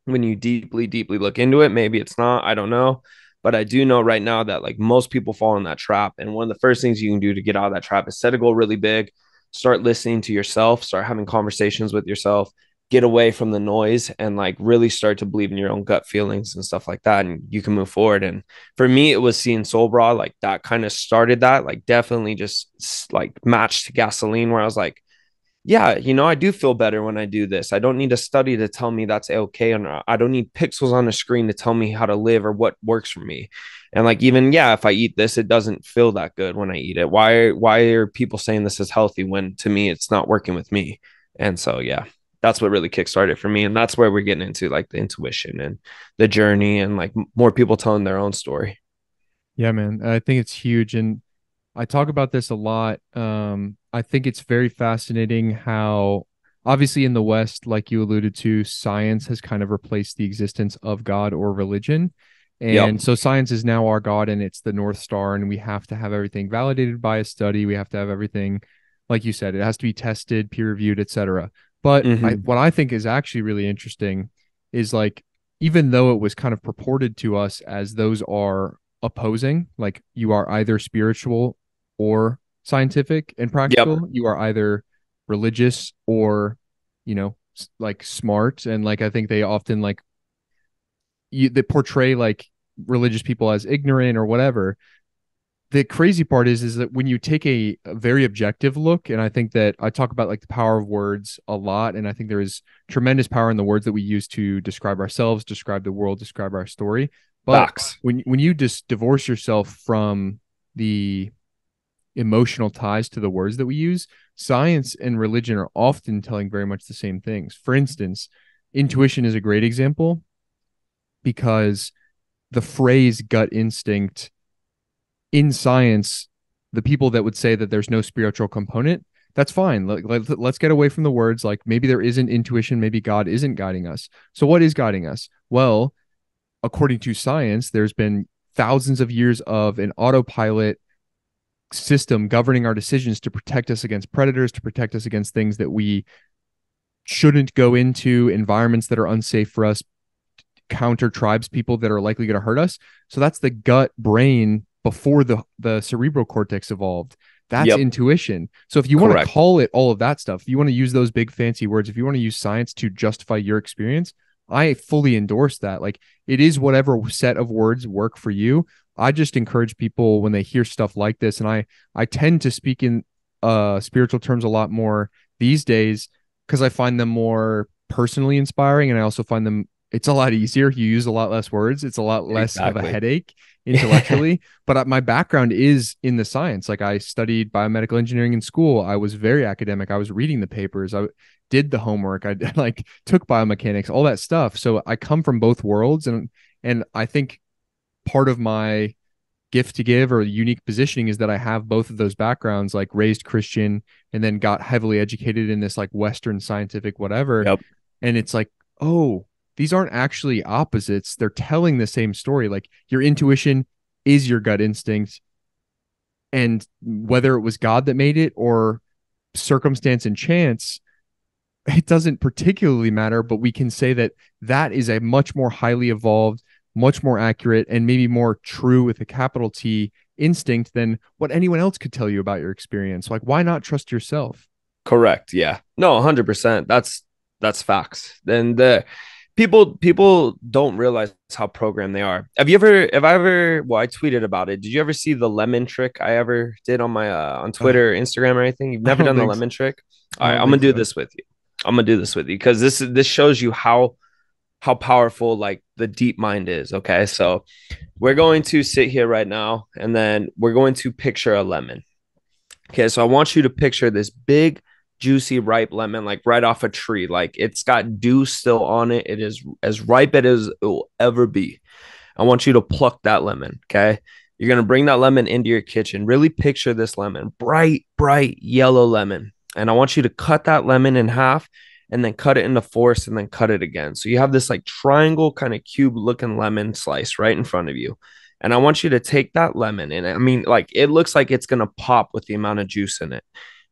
when you deeply, deeply look into it. Maybe it's not, I don't know. But I do know right now that like most people fall in that trap. And one of the first things you can do to get out of that trap is set a goal really big, start listening to yourself, start having conversations with yourself, get away from the noise, and like really start to believe in your own gut feelings and stuff like that. And you can move forward. And for me, it was seeing Soul Bra, like that kind of started that, like definitely just like matched gasoline, where I was like, yeah, you know, I do feel better when I do this. I don't need a study to tell me that's okay or not. I don't need pixels on the screen to tell me how to live or what works for me. And like, even, yeah, if I eat this, it doesn't feel that good when I eat it. Why are people saying this is healthy when to me it's not working with me? And so, yeah, that's what really kickstarted for me. And that's where we're getting into like the intuition and the journey, and like more people telling their own story. Yeah, man. I think it's huge. And I talk about this a lot. I think it's very fascinating how, obviously, in the West, like you alluded to, science has kind of replaced the existence of God or religion. Yep. And so science is now our God, and it's the North Star, and we have to have everything validated by a study. We have to have everything, like you said, it has to be tested, peer reviewed, etc. But Mm-hmm. what I think is actually really interesting is like, even though it was kind of purported to us as those are opposing, like you are either spiritual or scientific and Yep. practical, you are either religious or, like smart. And like, I think they often like they portray like religious people as ignorant or whatever. The crazy part is that when you take a very objective look, and I think that I talk about like the power of words a lot, and I think there is tremendous power in the words that we use to describe ourselves, describe the world, describe our story. But Facts. when you just divorce yourself from the emotional ties to the words that we use, science and religion are often telling very much the same things. For instance, intuition is a great example, because the phrase gut instinct in science, the people that would say that there's no spiritual component, that's fine. Let's get away from the words. Like, maybe there isn't intuition, maybe God isn't guiding us. So what is guiding us? Well, according to science, there's been thousands of years of an autopilot system governing our decisions to protect us against predators, to protect us against things that we shouldn't go into, environments that are unsafe for us, counter tribes people that are likely going to hurt us. So that's the gut brain before the cerebral cortex evolved. That's Yep. intuition. So if you want to Correct. call it all of that stuff, if you want to use those big fancy words, if you want to use science to justify your experience, I fully endorse that. Like, it is whatever set of words work for you. I just encourage people when they hear stuff like this, and I tend to speak in spiritual terms a lot more these days, because I find them more personally inspiring, and I also find them, it's a lot easier. You use a lot less words. It's a lot less of a Exactly. headache intellectually. But my background is in the science. Like, I studied biomedical engineering in school. I was very academic. I was reading the papers. I did the homework. I like took biomechanics, all that stuff. So I come from both worlds, and I think part of my gift to give or unique positioning is that I have both of those backgrounds, like raised Christian and then got heavily educated in this like Western scientific whatever. Yep. And it's like, oh, these aren't actually opposites. They're telling the same story. Like, your intuition is your gut instinct. And whether it was God that made it or circumstance and chance, it doesn't particularly matter. But we can say that that is a much more highly evolved, much more accurate, and maybe more true with a capital T instinct than what anyone else could tell you about your experience. Like, why not trust yourself? Correct. Yeah. No, 100%. That's facts. And the people don't realize how programmed they are. Well, I tweeted about it. Did you ever see the lemon trick I ever did on my on Uh, Twitter or Instagram or anything? You've I never don't done the think so. lemon trick? I All right, don't I'm gonna think do so. this with you. I'm gonna do this with you because this shows you how powerful like the deep mind is. Okay. So we're going to sit here right now, and then we're going to picture a lemon. Okay, so I want you to picture this big juicy, ripe lemon, like right off a tree. Like it's got dew still on it. It is as ripe as it will ever be. I want you to pluck that lemon. Okay. You're going to bring that lemon into your kitchen. Really picture this lemon, bright yellow lemon. And I want you to cut that lemon in half and then cut it into fourths and then cut it again. So you have this like triangle kind of cube looking lemon slice right in front of you. And I want you to take that lemon, and I mean, like it looks like it's going to pop with the amount of juice in it.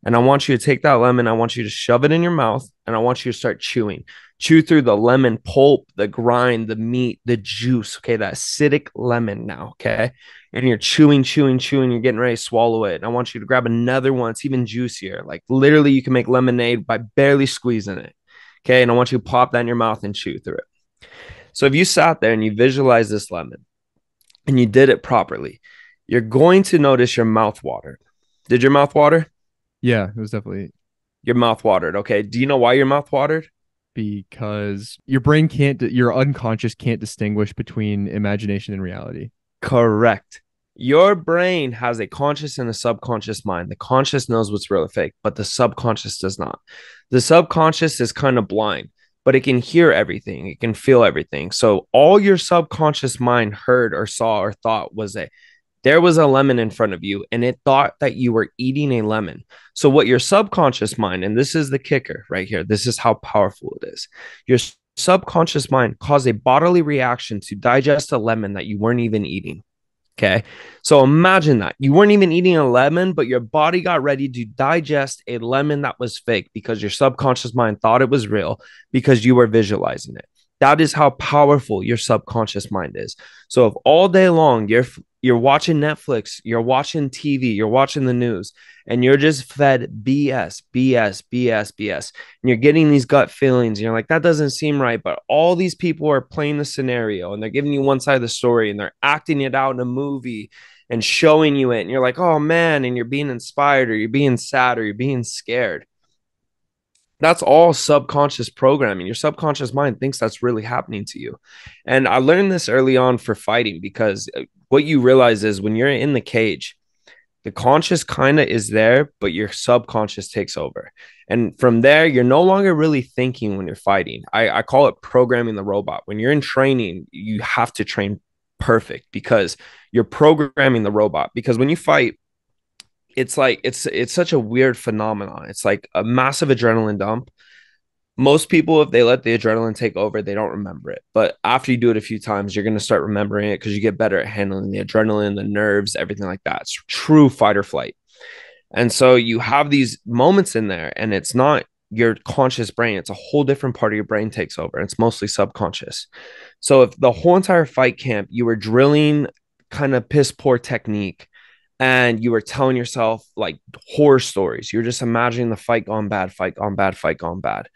And I want you to take that lemon, I want you to shove it in your mouth, and I want you to start chewing. Chew through the lemon pulp, the grind, the meat, the juice. Okay, that acidic lemon now. Okay. And you're chewing. You're getting ready to swallow it. And I want you to grab another one. It's even juicier. Like literally, you can make lemonade by barely squeezing it. Okay. And I want you to pop that in your mouth and chew through it. So if you sat there and you visualize this lemon and you did it properly, you're going to notice your mouth watered. Did your mouth water? Yeah, it was definitely your mouth watered. Okay. Do you know why your mouth watered? Because your brain your unconscious can't distinguish between imagination and reality. Correct. Your brain has a conscious and a subconscious mind. The conscious knows what's real or fake, but the subconscious does not. The subconscious is kind of blind, but it can hear everything. It can feel everything. So all your subconscious mind heard or saw or thought was there was a lemon in front of you and it thought that you were eating a lemon. So what your subconscious mind, and this is the kicker right here, this is how powerful it is. Your subconscious mind caused a bodily reaction to digest a lemon that you weren't even eating. Okay. So imagine that you weren't even eating a lemon, but your body got ready to digest a lemon that was fake because your subconscious mind thought it was real because you were visualizing it. That is how powerful your subconscious mind is. So if all day long you're watching Netflix, you're watching TV, you're watching the news, and you're just fed BS, and you're getting these gut feelings, and you're like, that doesn't seem right, but all these people are playing the scenario, and they're giving you one side of the story, and they're acting it out in a movie and showing you it, and you're like, oh man, and you're being inspired, or you're being sad, or you're being scared. That's all subconscious programming. Your subconscious mind thinks that's really happening to you. And I learned this early on for fighting, because what you realize is when you're in the cage, the conscious kind of is there, but your subconscious takes over. And from there, you're no longer really thinking when you're fighting. I call it programming the robot. When you're in training, you have to train perfect because you're programming the robot. Because when you fight, it's like it's such a weird phenomenon. It's like a massive adrenaline dump. Most people, if they let the adrenaline take over, they don't remember it. But after you do it a few times, you're going to start remembering it because you get better at handling the adrenaline, the nerves, everything like that. It's true fight or flight. And so you have these moments in there, and it's not your conscious brain. It's a whole different part of your brain takes over. It's mostly subconscious. So if the whole entire fight camp, you were drilling kind of piss poor technique, and you were telling yourself like horror stories. You're just imagining the fight gone bad, fight gone bad, fight gone bad.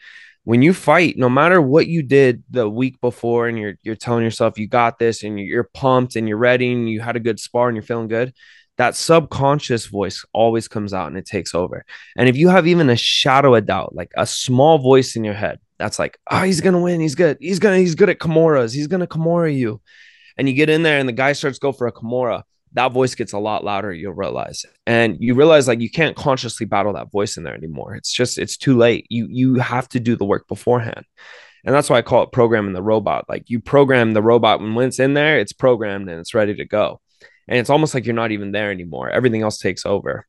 When you fight, no matter what you did the week before, and you're telling yourself you got this, and you're pumped and you're ready, and you had a good spar and you're feeling good, that subconscious voice always comes out and it takes over. And if you have even a shadow of doubt, like a small voice in your head that's like, oh, he's gonna win, he's good at Kimuras, he's gonna Kimura you, and you get in there and the guy starts to go for a Kimura, that voice gets a lot louder, you'll realize. And you realize like you can't consciously battle that voice in there anymore. It's too late. You have to do the work beforehand. And that's why I call it programming the robot. Like you program the robot, when it's in there, it's programmed and it's ready to go. And it's almost like you're not even there anymore. Everything else takes over.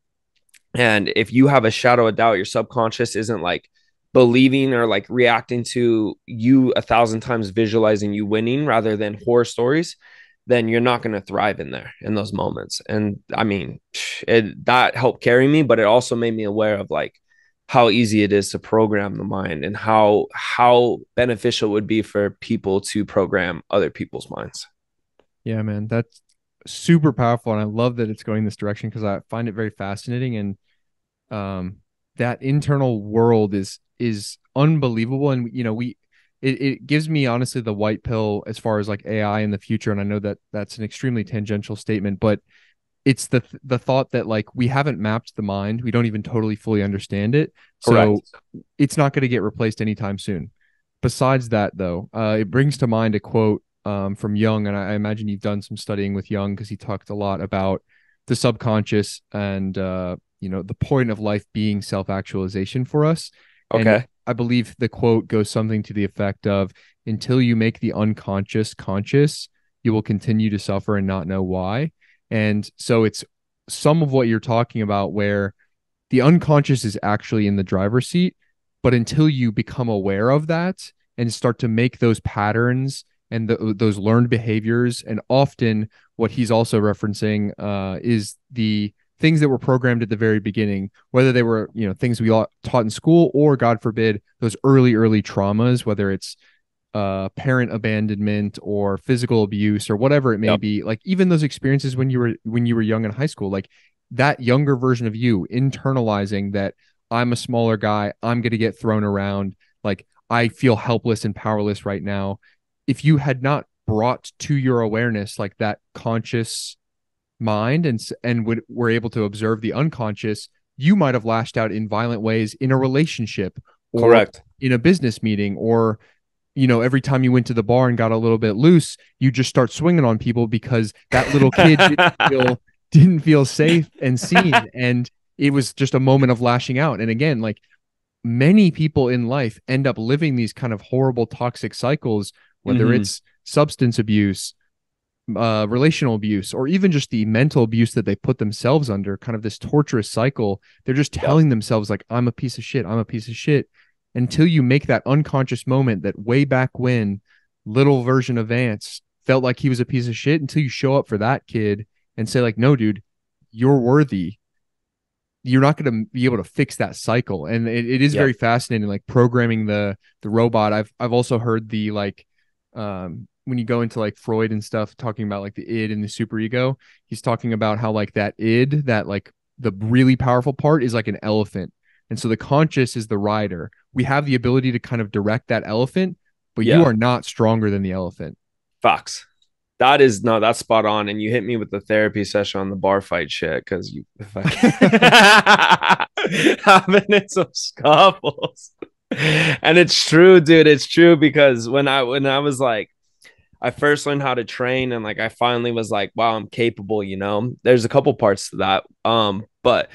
And if you have a shadow of doubt, your subconscious isn't like believing or like reacting to you 1,000 times visualizing you winning rather than horror stories, then you're not going to thrive in there in those moments. And I mean, that helped carry me, but it also made me aware of like how easy it is to program the mind and how beneficial it would be for people to program other people's minds. Yeah, man, that's super powerful. And I love that it's going this direction because I find it very fascinating. And that internal world is unbelievable. And, you know, it gives me honestly the white pill as far as like AI in the future. And I know that that's an extremely tangential statement, but it's the thought that like we haven't mapped the mind. We don't even totally fully understand it. So Correct. It's not going to get replaced anytime soon. Besides that, though, it brings to mind a quote from Jung. And I imagine you've done some studying with Jung because he talked a lot about the subconscious and the point of life being self-actualization for us. And Okay. I believe the quote goes something to the effect of, until you make the unconscious conscious, you will continue to suffer and not know why. And so it's some of what you're talking about where the unconscious is actually in the driver's seat, but until you become aware of that and start to make those patterns and those learned behaviors, and often what he's also referencing is the things that were programmed at the very beginning, whether they were things we all taught in school, or God forbid those early traumas, whether it's parent abandonment or physical abuse or whatever it may Yep. be. Like even those experiences when you were young in high school, like that younger version of you internalizing that I'm a smaller guy, I'm going to get thrown around, like I feel helpless and powerless right now. If you had not brought to your awareness like that conscious mind and were able to observe the unconscious, you might have lashed out in violent ways in a relationship or Correct. in a business meeting, or every time you went to the bar and got a little bit loose, you just start swinging on people because that little kid didn't feel safe and seen. And it was just a moment of lashing out. And again, like many people in life end up living these kind of horrible, toxic cycles, whether it's substance abuse, relational abuse, or even just the mental abuse that they put themselves under, kind of this torturous cycle. They're just telling themselves like, I'm a piece of shit. I'm a piece of shit. Until you make that unconscious moment that way back when little version of Vance felt like he was a piece of shit, until you show up for that kid and say like, no, dude, you're worthy. You're not going to be able to fix that cycle. And it is very fascinating, like programming the robot. I've also heard the like, when you go into like Freud and stuff, talking about like the id and the superego, he's talking about how like that id, that like the really powerful part, is like an elephant. And so the conscious is the rider. We have the ability to kind of direct that elephant, but you are not stronger than the elephant. Facts. That's spot on. And you hit me with the therapy session on the bar fight shit, because you having in some scuffles. And it's true, dude. It's true, because when I was like, I first learned how to train, and like I finally was like, wow, I'm capable, There's a couple parts to that. But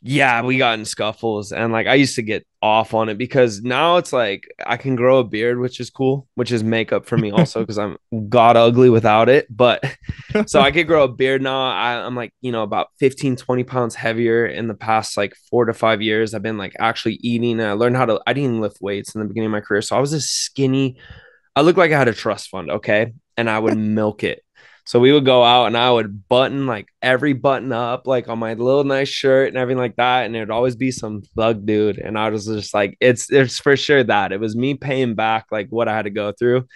yeah, we got in scuffles, and like I used to get off on it, because now it's like I can grow a beard, which is cool, which is makeup for me also, because I'm god ugly without it. But so I could grow a beard now. I'm like, about 15-20 pounds heavier in the past like 4 to 5 years. I've been like actually eating, and I didn't lift weights in the beginning of my career. So I was a skinny, I looked like I had a trust fund, okay? And I would milk it. So we would go out, and I would button like every button up, like on my little nice shirt and everything like that. And it would always be some thug dude. And I was just like, it's for sure that it was me paying back like what I had to go through.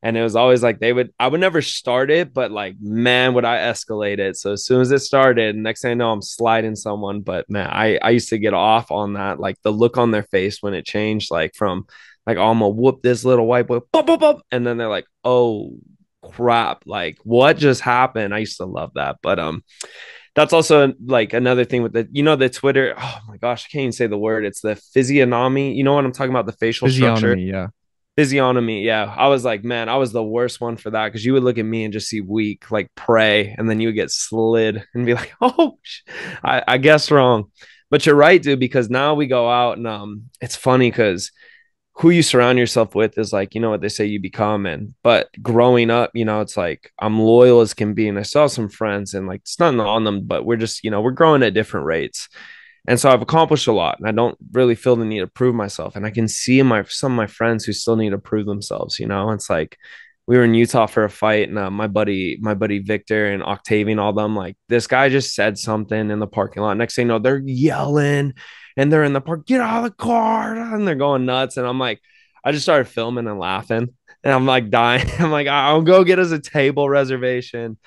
And it was always like I would never start it, but like, man, would I escalate it. So as soon as it started, next thing I know, I'm sliding someone. But man, I used to get off on that, like the look on their face when it changed, like from like, oh, I'm gonna whoop this little white boy, bop, bop, bop. And then they're like, oh crap, like what just happened? I used to love that. But that's also like another thing with the Twitter, oh my gosh, I can't even say the word. It's the physiognomy, you know what I'm talking about, the facial structure. Physiognomy, yeah. I was like, man, I was the worst one for that, because you would look at me and just see weak, like prey, and then you would get slid and be like, oh, I guess wrong. But you're right, dude, because now we go out, and it's funny because who you surround yourself with is like, what they say you become. But growing up, it's like I'm loyal as can be, and I still have some friends, and like it's nothing on them, but we're just, we're growing at different rates. And so I've accomplished a lot, and I don't really feel the need to prove myself. And I can see some of my friends who still need to prove themselves. It's like we were in Utah for a fight, and my buddy Victor and Octavian, all them, like this guy just said something in the parking lot. Next thing you know, they're yelling, and they're in the park, get out of the car, and they're going nuts. And I'm like, I just started filming and laughing, and I'm like dying. I'm like, I'll go get us a table reservation.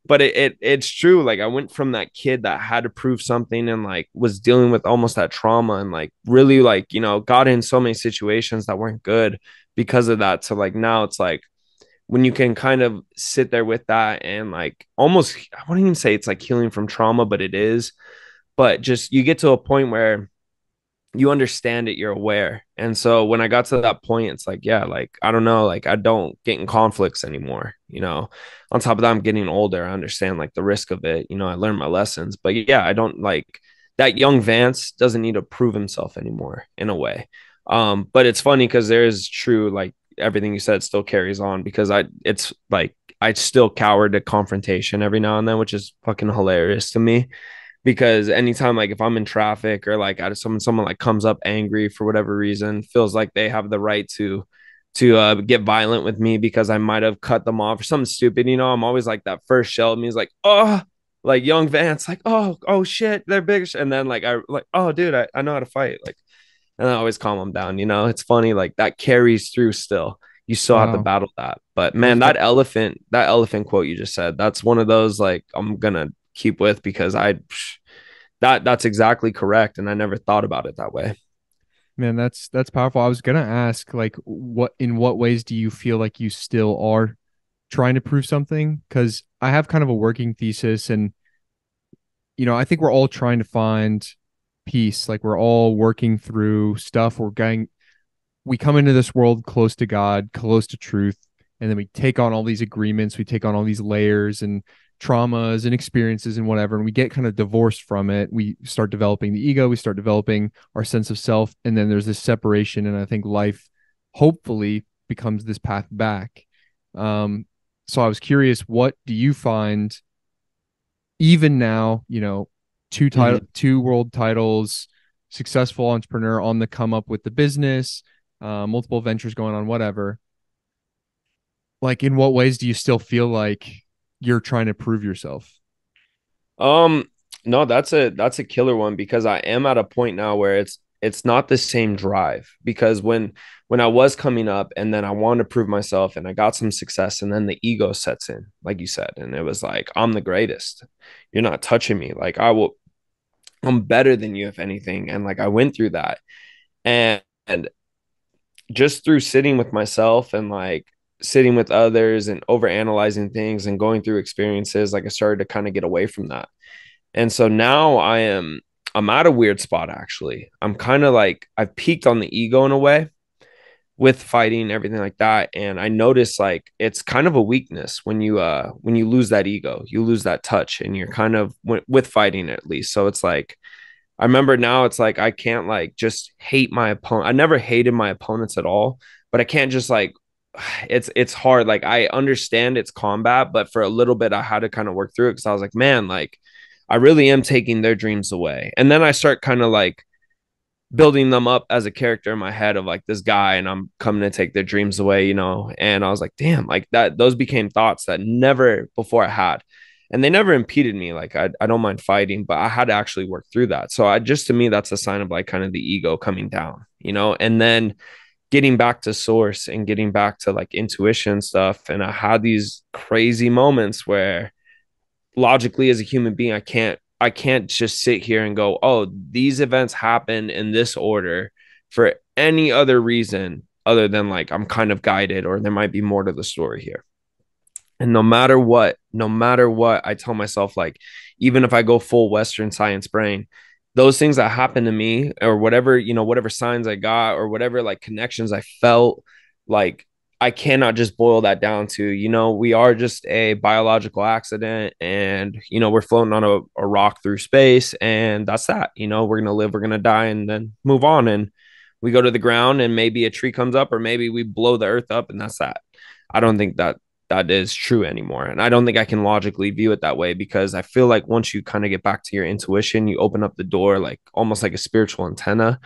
But it's true. Like I went from that kid that had to prove something, and like was dealing with almost that trauma, and like really like, got in so many situations that weren't good because of that. So like now it's like when you can kind of sit there with that, and like almost, I wouldn't even say it's like healing from trauma, but it is. But just you get to a point where you understand it, you're aware. And so when I got to that point, it's like, yeah, like, I don't know, like I don't get in conflicts anymore, on top of that, I'm getting older. I understand like the risk of it, I learned my lessons, but yeah, I don't like that young Vance doesn't need to prove himself anymore in a way. But it's funny because there is true, like everything you said still carries on, because it's like I still cower to confrontation every now and then, which is fucking hilarious to me. Because anytime, like if I'm in traffic or like someone like comes up angry for whatever reason, feels like they have the right to get violent with me because I might have cut them off or something stupid, I'm always like that first shell of me is like, oh, like young Vance, like, oh shit, they're big. And then like I like, oh dude, I know how to fight. Like, and I always calm them down. It's funny, like that carries through still. You still have to Wow. battle that. But That was man, that elephant quote you just said, that's one of those like I'm gonna keep with because that's exactly correct. And I never thought about it that way. Man, that's powerful. I was gonna ask, like, in what ways do you feel like you still are trying to prove something? Because I have kind of a working thesis, and I think we're all trying to find peace. Like we're all working through stuff. We come into this world close to God, close to truth, and then we take on all these agreements, we take on all these layers and traumas and experiences and whatever, and we get kind of divorced from it. We start developing the ego, we start developing our sense of self, and then there's this separation, and I think life hopefully becomes this path back. So I was curious, what do you find even now, Mhm. two world titles, successful entrepreneur on the come up with the business, multiple ventures going on, whatever. Like, in what ways do you still feel like you're trying to prove yourself? Um, no, that's a killer one because I am at a point now where it's not the same drive because when I was coming up and then I wanted to prove myself and I got some success and then the ego sets in, like you said, and it was like, I'm the greatest. You're not touching me. Like I'm better than you, if anything. And like I went through that. And just through sitting with myself and like sitting with others and over analyzing things and going through experiences, like I started to kind of get away from that. And so now I'm at a weird spot actually. I'm kind of like I've peaked on the ego in a way with fighting and everything like that. And I notice like it's kind of a weakness when you lose that ego, you lose that touch and you're kind of with fighting at least. So it's like I remember now it's like I can't like just hate my opponent. I never hated my opponents at all, but I can't just like it's hard. Like I understand it's combat, but for a little bit I had to kind of work through it because I was like, man, like I really am taking their dreams away. And then I start kind of like building them up as a character in my head of like this guy and I'm coming to take their dreams away, And I was like, damn, like that those became thoughts that never before I had. And they never impeded me. Like I don't mind fighting, but I had to actually work through that. So I just to me, that's a sign of like kind of the ego coming down, and then getting back to source and getting back to like intuition stuff. And I had these crazy moments where logically as a human being I can't just sit here and go, oh, these events happen in this order for any other reason other than like I'm kind of guided or there might be more to the story here. And no matter what I tell myself, like even if I go full western science brain, those things that happen to me or whatever, whatever signs I got or whatever like connections I felt, like I cannot just boil that down to, we are just a biological accident and, we're floating on a rock through space and that's that, we're going to live, we're going to die and then move on. And we go to the ground and maybe a tree comes up or maybe we blow the earth up and that's that. I don't think that is true anymore. And I don't think I can logically view it that way because I feel like once you kind of get back to your intuition, you open up the door, like almost like a spiritual antenna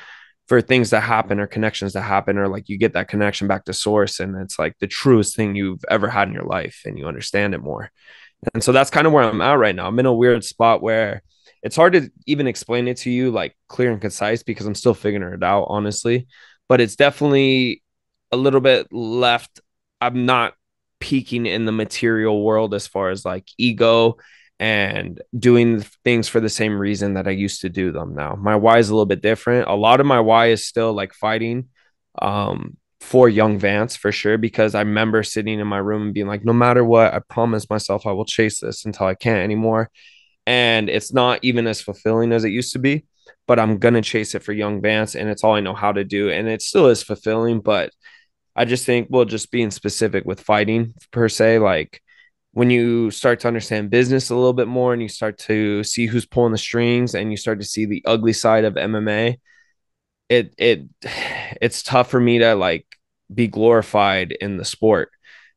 for things that happen or connections that happen, or like you get that connection back to source. And it's like the truest thing you've ever had in your life and you understand it more. And so that's kind of where I'm at right now. I'm in a weird spot where it's hard to even explain it to you like clear and concise because I'm still figuring it out, honestly. But it's definitely a little bit left. I'm not peaking in the material world as far as like ego and doing things for the same reason that I used to do them now. My why is a little bit different. A lot of my why is still like fighting for young Vance for sure, because I remember sitting in my room and being like, no matter what, I promise myself I will chase this until I can't anymore. And it's not even as fulfilling as it used to be, but I'm going to chase it for young Vance. And it's all I know how to do. And it still is fulfilling, but I just think, well, just being specific with fighting per se, like when you start to understand business a little bit more and you start to see who's pulling the strings and you start to see the ugly side of MMA, it's tough for me to like be glorified in the sport,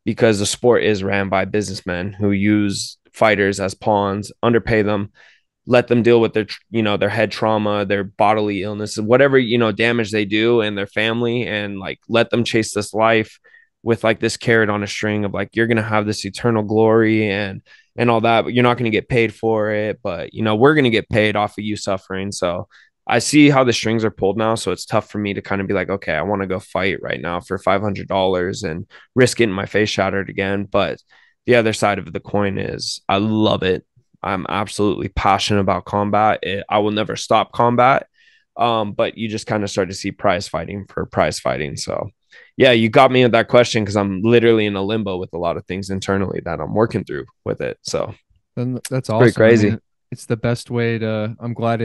because the sport is ran by businessmen who use fighters as pawns, underpay them, let them deal with their, their head trauma, their bodily illness, whatever, damage they do and their family, and like let them chase this life with like this carrot on a string of like, you're going to have this eternal glory and all that, but you're not going to get paid for it. But, we're going to get paid off of you suffering. So I see how the strings are pulled now. So it's tough for me to kind of be like, okay, I want to go fight right now for $500 and risk getting my face shattered again. But the other side of the coin is I love it. I'm absolutely passionate about combat. I will never stop combat. But you just kind of start to see prize fighting for prize fighting. So yeah, you got me with that question, because I'm literally in a limbo with a lot of things internally that I'm working through with it. So then that's pretty awesome. crazy. I mean, it's the best way to, I'm glad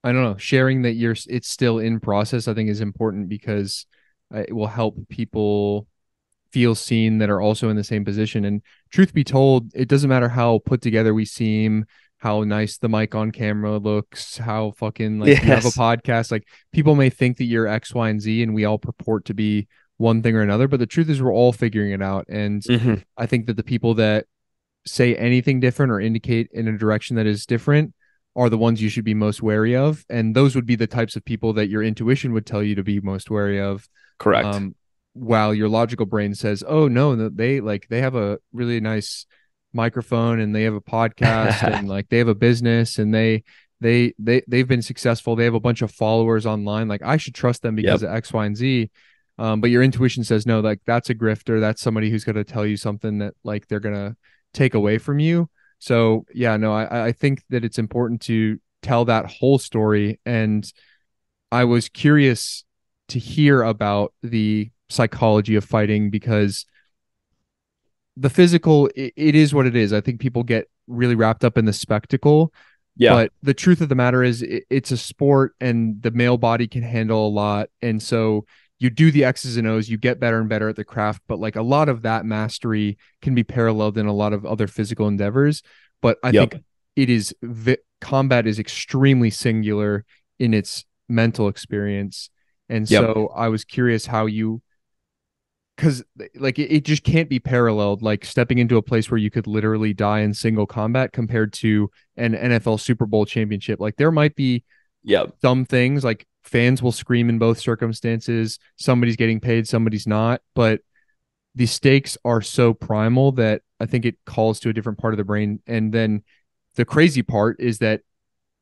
I don't know, sharing that it's still in process, I think is important, because it will help people feel seen that are also in the same position. And truth be told, it doesn't matter how put together we seem, how nice the mic on camera looks, how fucking like you have a podcast. Like, people may think that you're X, Y, and Z, and we all purport to be one thing or another, but the truth is we're all figuring it out. And I think that the people that say anything different or indicate in a direction that is different are the ones you should be most wary of. And those would be the types of people that your intuition would tell you to be most wary of. Correct. While your logical brain says, oh no, they have a really nice microphone and they have a podcast and like they have a business and they've been successful. They have a bunch of followers online. Like, I should trust them because of X, Y, and Z. But your intuition says, no, like that's a grifter. That's somebody who's going to tell you something that like they're going to take away from you. So yeah, no, I think that it's important to tell that whole story. And I was curious to hear about the psychology of fighting, because the physical, it is what it is. I think people get really wrapped up in the spectacle. Yeah. But the truth of the matter is it's a sport and the male body can handle a lot. And so you do the X's and O's, you get better and better at the craft, but like a lot of that mastery can be paralleled in a lot of other physical endeavors. But I think it is combat is extremely singular in its mental experience. And so I was curious how you, because like it just can't be paralleled, like stepping into a place where you could literally die in single combat compared to an NFL Super Bowl championship. Like, there might be some things, like fans will scream in both circumstances. Somebody's getting paid, somebody's not. But the stakes are so primal that I think it calls to a different part of the brain. And then the crazy part is that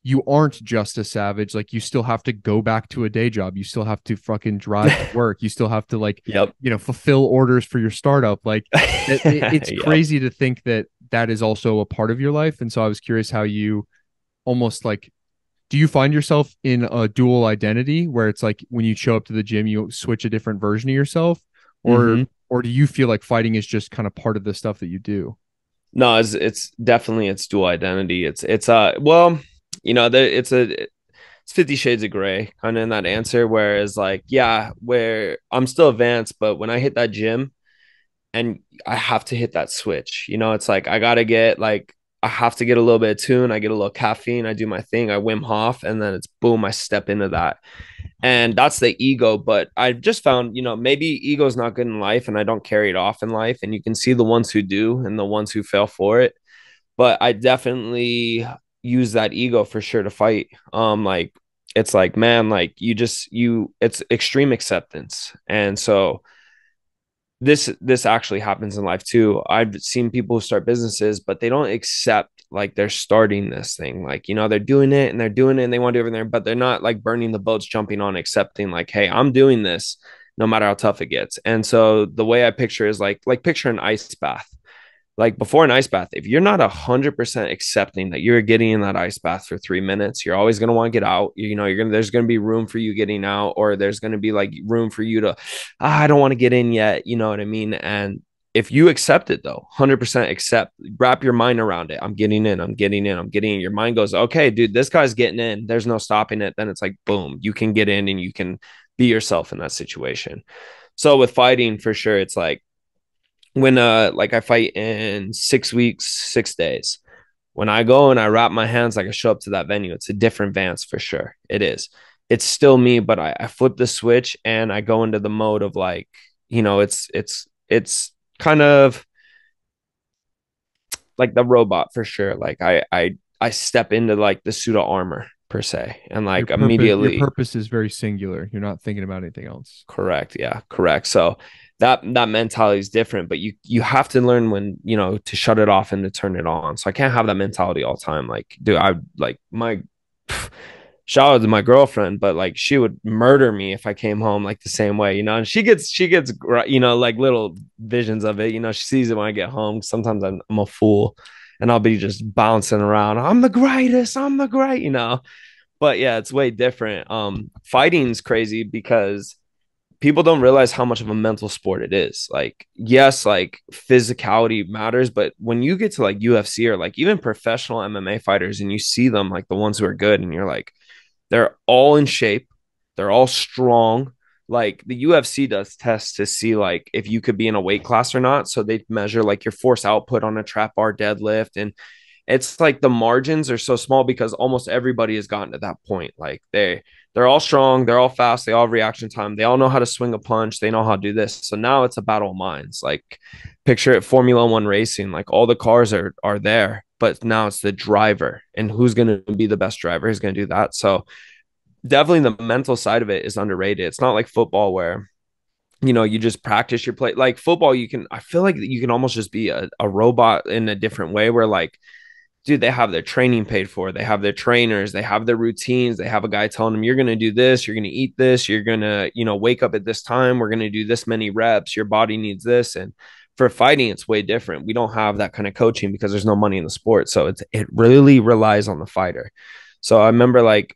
you aren't just a savage. Like, you still have to go back to a day job. You still have to fucking drive to work. You still have to like, fulfill orders for your startup. Like, it's crazy to think that that is also a part of your life. And so I was curious how you almost like, do you find yourself in a dual identity where it's like when you show up to the gym, you switch a different version of yourself, or do you feel like fighting is just kind of part of the stuff that you do? No, it's definitely, it's dual identity. Well, it's 50 shades of gray kind of in that answer, whereas like, where I'm still Vance, but when I hit that gym and I have to hit that switch, it's like, I have to get a little bit of tune. I get a little caffeine. I do my thing. I Wim Hof, and then it's boom, I step into that. And that's the ego. But I've just found, maybe ego is not good in life and I don't carry it off in life. And you can see the ones who do and the ones who fail for it. But I definitely use that ego for sure to fight. Like, it's like, man, like it's extreme acceptance. And so this actually happens in life too. I've seen people who start businesses, but they don't accept like they're starting this thing. Like, they're doing it and they want to do everything, but they're not like burning the boats, jumping on, accepting like, hey, I'm doing this no matter how tough it gets. And so the way I picture is like picture an ice bath. Like, before an ice bath, if you're not 100% accepting that you're getting in that ice bath for 3 minutes, you're always going to want to get out. There's going to be room for you getting out, or there's going to be like room for you to, I don't want to get in yet. You know what I mean? And if you accept it though, 100% accept, wrap your mind around it. I'm getting in, I'm getting in, I'm getting in. Your mind goes, okay, dude, this guy's getting in. There's no stopping it. Then it's like, boom, you can get in and you can be yourself in that situation. So with fighting, for sure, it's like, when like I fight in 6 weeks, 6 days. When I go and I wrap my hands, like I show up to that venue, it's a different Vance for sure. It is. It's still me, but I flip the switch and I go into the mode of like, it's kind of like the robot for sure. Like I step into like the suit of armor per se, and like Your immediately. purpose is very singular. You're not thinking about anything else. Correct. Yeah, correct. So that mentality is different, but you have to learn when, to shut it off and to turn it on. So I can't have that mentality all the time. Like, dude, I like my shout out to my girlfriend, but like she would murder me if I came home like the same way, and she gets like little visions of it. She sees it when I get home. Sometimes I'm a fool and I'll be just bouncing around. I'm the greatest. I'm the great. But yeah, it's way different. Fighting's crazy because people don't realize how much of a mental sport it is. Like, yes, like physicality matters, but when you get to like UFC or like even professional MMA fighters and you see them, like the ones who are good, and you're like, they're all in shape, they're all strong. Like the UFC does tests to see like if you could be in a weight class or not. So they measure like your force output on a trap bar deadlift, and it's like the margins are so small because almost everybody has gotten to that point. Like they're all strong, they're all fast, they all have reaction time, they all know how to swing a punch, they know how to do this. So now it's a battle of minds. Like picture it Formula One racing, like all the cars are there, but now it's the driver and who's going to be the best driver who's going to do that. So definitely the mental side of it is underrated. It's not like football where you just practice your play. Like football, I feel like you can almost just be a robot in a different way where like, dude, they have their training paid for. They have their trainers. They have their routines. They have a guy telling them, you're going to do this. You're going to eat this. You're going to, wake up at this time. We're going to do this many reps. Your body needs this. And for fighting, it's way different. We don't have that kind of coaching because there's no money in the sport. So it really relies on the fighter. So I remember like,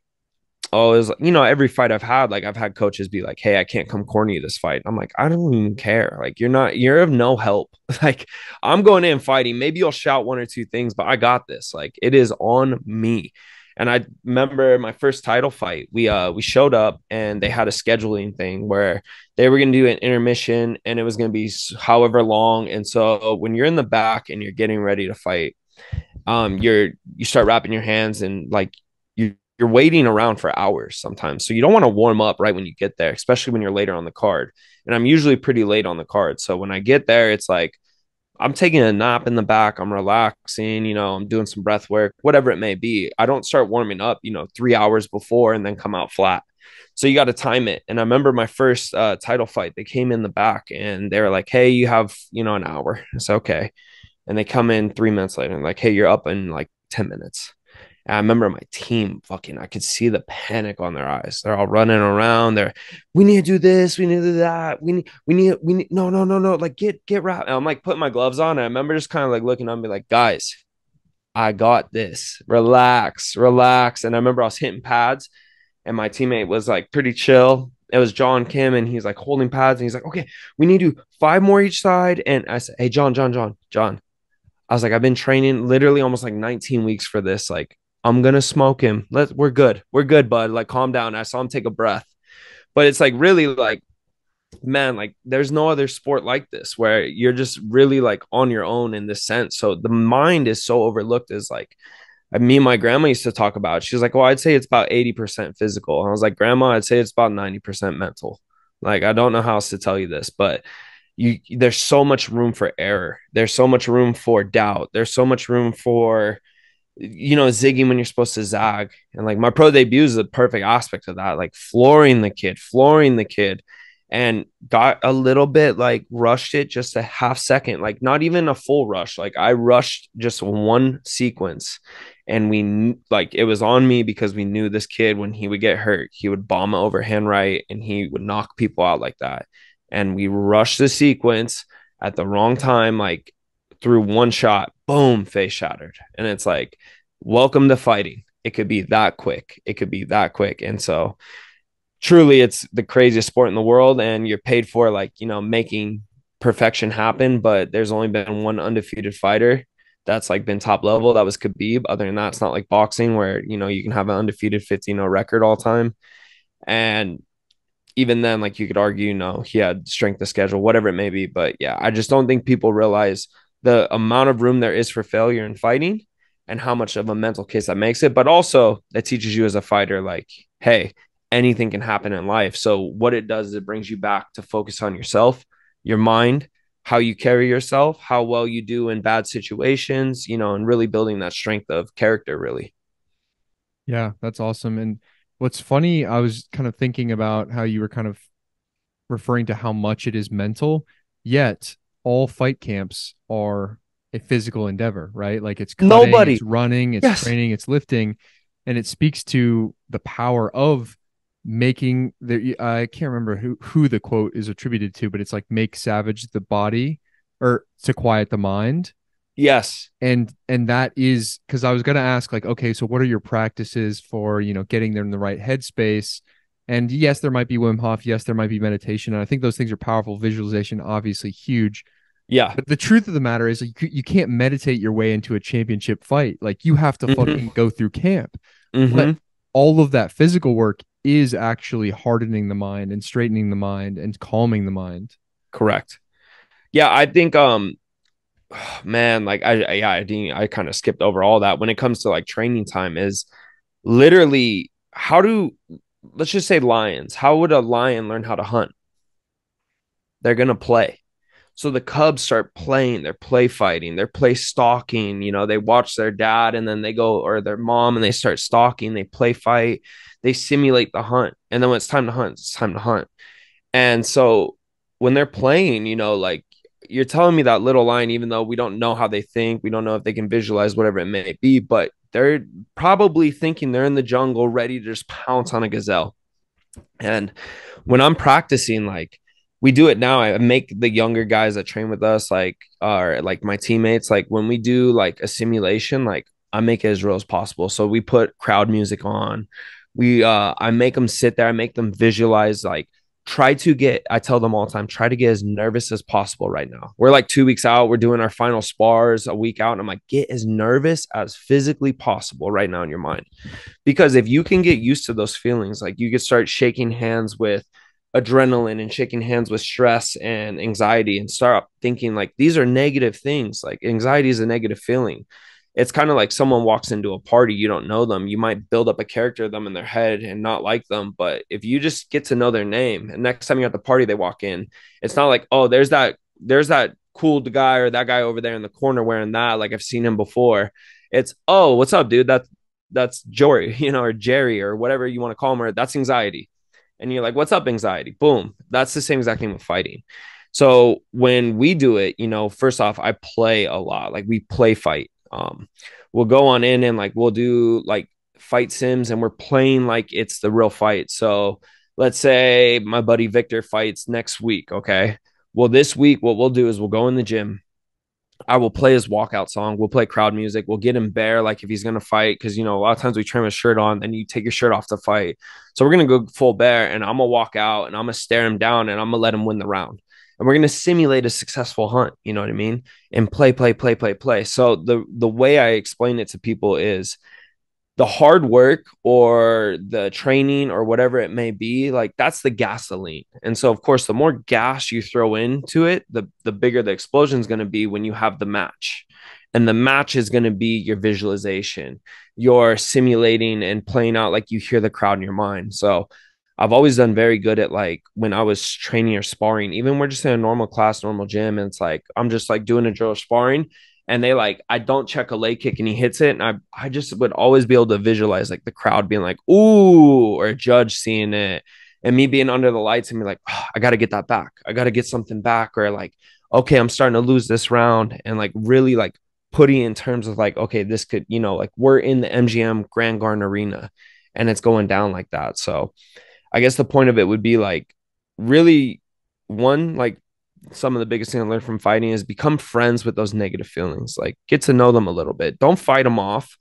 oh, it was, every fight I've had, like I've had coaches be like, hey, I can't come corny this fight. I'm like, I don't even care. Like, you're of no help. Like, I'm going in fighting. Maybe you'll shout one or two things, but I got this. Like, it is on me. And I remember my first title fight, we showed up and they had a scheduling thing where they were going to do an intermission and it was going to be however long. And so when you're in the back and you're getting ready to fight, you start wrapping your hands and like you're waiting around for hours sometimes. So you don't want to warm up right when you get there, especially when you're later on the card. And I'm usually pretty late on the card. So when I get there, it's like I'm taking a nap in the back. I'm relaxing, I'm doing some breath work, whatever it may be. I don't start warming up, 3 hours before and then come out flat. So you got to time it. And I remember my first title fight, they came in the back and they were like, hey, you have, an hour. It's okay. And they come in 3 minutes later and like, hey, you're up in like 10 minutes. And I remember my team I could see the panic on their eyes. They're all running around. We need to do this. We need to do that. No, no, no, no. Like get wrapped. And I'm like putting my gloves on. And I remember just kind of like looking at me like, guys, I got this. Relax, relax. And I remember I was hitting pads and my teammate was like pretty chill. It was John Kim and he's like holding pads and he's like, okay, we need to do 5 more each side. And I said, hey, John. I was like, I've been training literally almost like 19 weeks for this. Like, I'm gonna smoke him. We're good. We're good, bud. Like, calm down. I saw him take a breath. But it's like really like, man, like there's no other sport like this where you're just really like on your own in this sense. So the mind is so overlooked as like me and my grandma used to talk about it. She's like, well, I'd say it's about 80% physical. And I was like, Grandma, I'd say it's about 90% mental. Like, I don't know how else to tell you this, but there's so much room for error. There's so much room for doubt. There's so much room for zigging when you're supposed to zag. And like my pro debut is a perfect aspect of that, like flooring the kid, and got a little bit like rushed it just a half second, like not even a full rush. Like I rushed just one sequence and like it was on me because we knew this kid, when he would get hurt, he would bomb overhand right and he would knock people out like that. And we rushed the sequence at the wrong time, like through one shot, boom, face shattered. And it's like, welcome to fighting. It could be that quick. And so truly it's the craziest sport in the world. And you're paid for like, making perfection happen. But there's only been one undefeated fighter that's like been top level. That was Khabib. Other than that, it's not like boxing where, you can have an undefeated 15-0 record all time. And even then, like you could argue, he had strength of schedule, whatever it may be. But yeah, I just don't think people realize the amount of room there is for failure in fighting and how much of a mental case that makes it. But also, that teaches you as a fighter, like, hey, anything can happen in life. So what it does is it brings you back to focus on yourself, your mind, how you carry yourself, how well you do in bad situations, and really building that strength of character, really. Yeah, that's awesome. And what's funny, I was kind of thinking about how you were kind of referring to how much it is mental, yet all fight camps are a physical endeavor, right? Like it's cutting, Nobody. it's running, it's Yes. training, it's lifting, and it speaks to the power of making the I can't remember who the quote is attributed to, but it's like make savage the body or to quiet the mind. Yes. And that is because I was going to ask, like, okay, so what are your practices for getting them in the right headspace? And yes, there might be Wim Hof, yes, there might be meditation, and I think those things are powerful. Visualization obviously huge, Yeah. but the truth of the matter is, like, you can't meditate your way into a championship fight. Like, you have to Mm-hmm. fucking go through camp. But Mm-hmm. all of that physical work is actually hardening the mind and straightening the mind and calming the mind. Correct. Yeah, I think man, like I kind of skipped over all that when it comes to like training time is literally how do let's just say lions. How would a lion learn how to hunt? They're gonna play. So the cubs start playing, they're play fighting, they're play stalking, they watch their dad and then they go or their mom and they start stalking, they play fight, they simulate the hunt. And then when it's time to hunt, it's time to hunt. And so when they're playing, like you're telling me that little line, even though we don't know how they think, we don't know if they can visualize whatever it may be, but they're probably thinking they're in the jungle ready to just pounce on a gazelle. And when I'm practicing, like we do it now, I make the younger guys that train with us, like, are like my teammates, like when we do like a simulation, like I make it as real as possible. So we put crowd music on. I make them sit there, I make them visualize, like, I tell them all the time, try to get as nervous as possible right now. We're like 2 weeks out, we're doing our final spars a week out. And I'm like, get as nervous as physically possible right now in your mind. Because if you can get used to those feelings, like you could start shaking hands with adrenaline and shaking hands with stress and anxiety and start thinking like these are negative things. Like anxiety is a negative feeling. It's kind of like someone walks into a party, you don't know them. You might build up a character of them in their head and not like them. But if you just get to know their name and next time you're at the party, they walk in, it's not like, oh, there's that cool guy or that guy over there in the corner wearing that. Like I've seen him before. It's, oh, what's up, dude? That's Jory, or Jerry or whatever you want to call him, or that's anxiety. And you're like, what's up, anxiety? Boom. That's the same exact thing with fighting. So when we do it, first off, I play a lot. Like we play fight. We'll go on in and like we'll do like fight sims and we're playing like it's the real fight. So let's say my buddy Victor fights next week. Okay. Well, this week, what we'll do is we'll go in the gym. I will play his walkout song. We'll play crowd music. We'll get him bare, like if he's gonna fight, because a lot of times we train with shirt on, then you take your shirt off to fight. So we're gonna go full bare, and I'm gonna walk out, and I'm gonna stare him down, and I'm gonna let him win the round. And we're gonna simulate a successful hunt. You know what I mean? And play, play, play, play, play. So the way I explain it to people is the hard work or the training or whatever it may be, like that's the gasoline. And so of course the more gas you throw into it, the bigger the explosion is going to be when you have the match. And the match is going to be your visualization, your simulating and playing out like you hear the crowd in your mind. So I've always done very good at like when I was training or sparring, even we're just in a normal class, normal gym, and it's like I'm just like doing a drill sparring and they like I don't check a leg kick and he hits it and I just would always be able to visualize like the crowd being like ooh, or a judge seeing it and me being under the lights and be like, oh, I got to get that back, I got to get something back, or like okay, I'm starting to lose this round, and like really like putting in terms of like okay, this could like we're in the MGM Grand Garden Arena and it's going down like that. So I guess the point of it would be like really one, like some of the biggest thing I learned from fighting is become friends with those negative feelings. Like get to know them a little bit. Don't fight them off.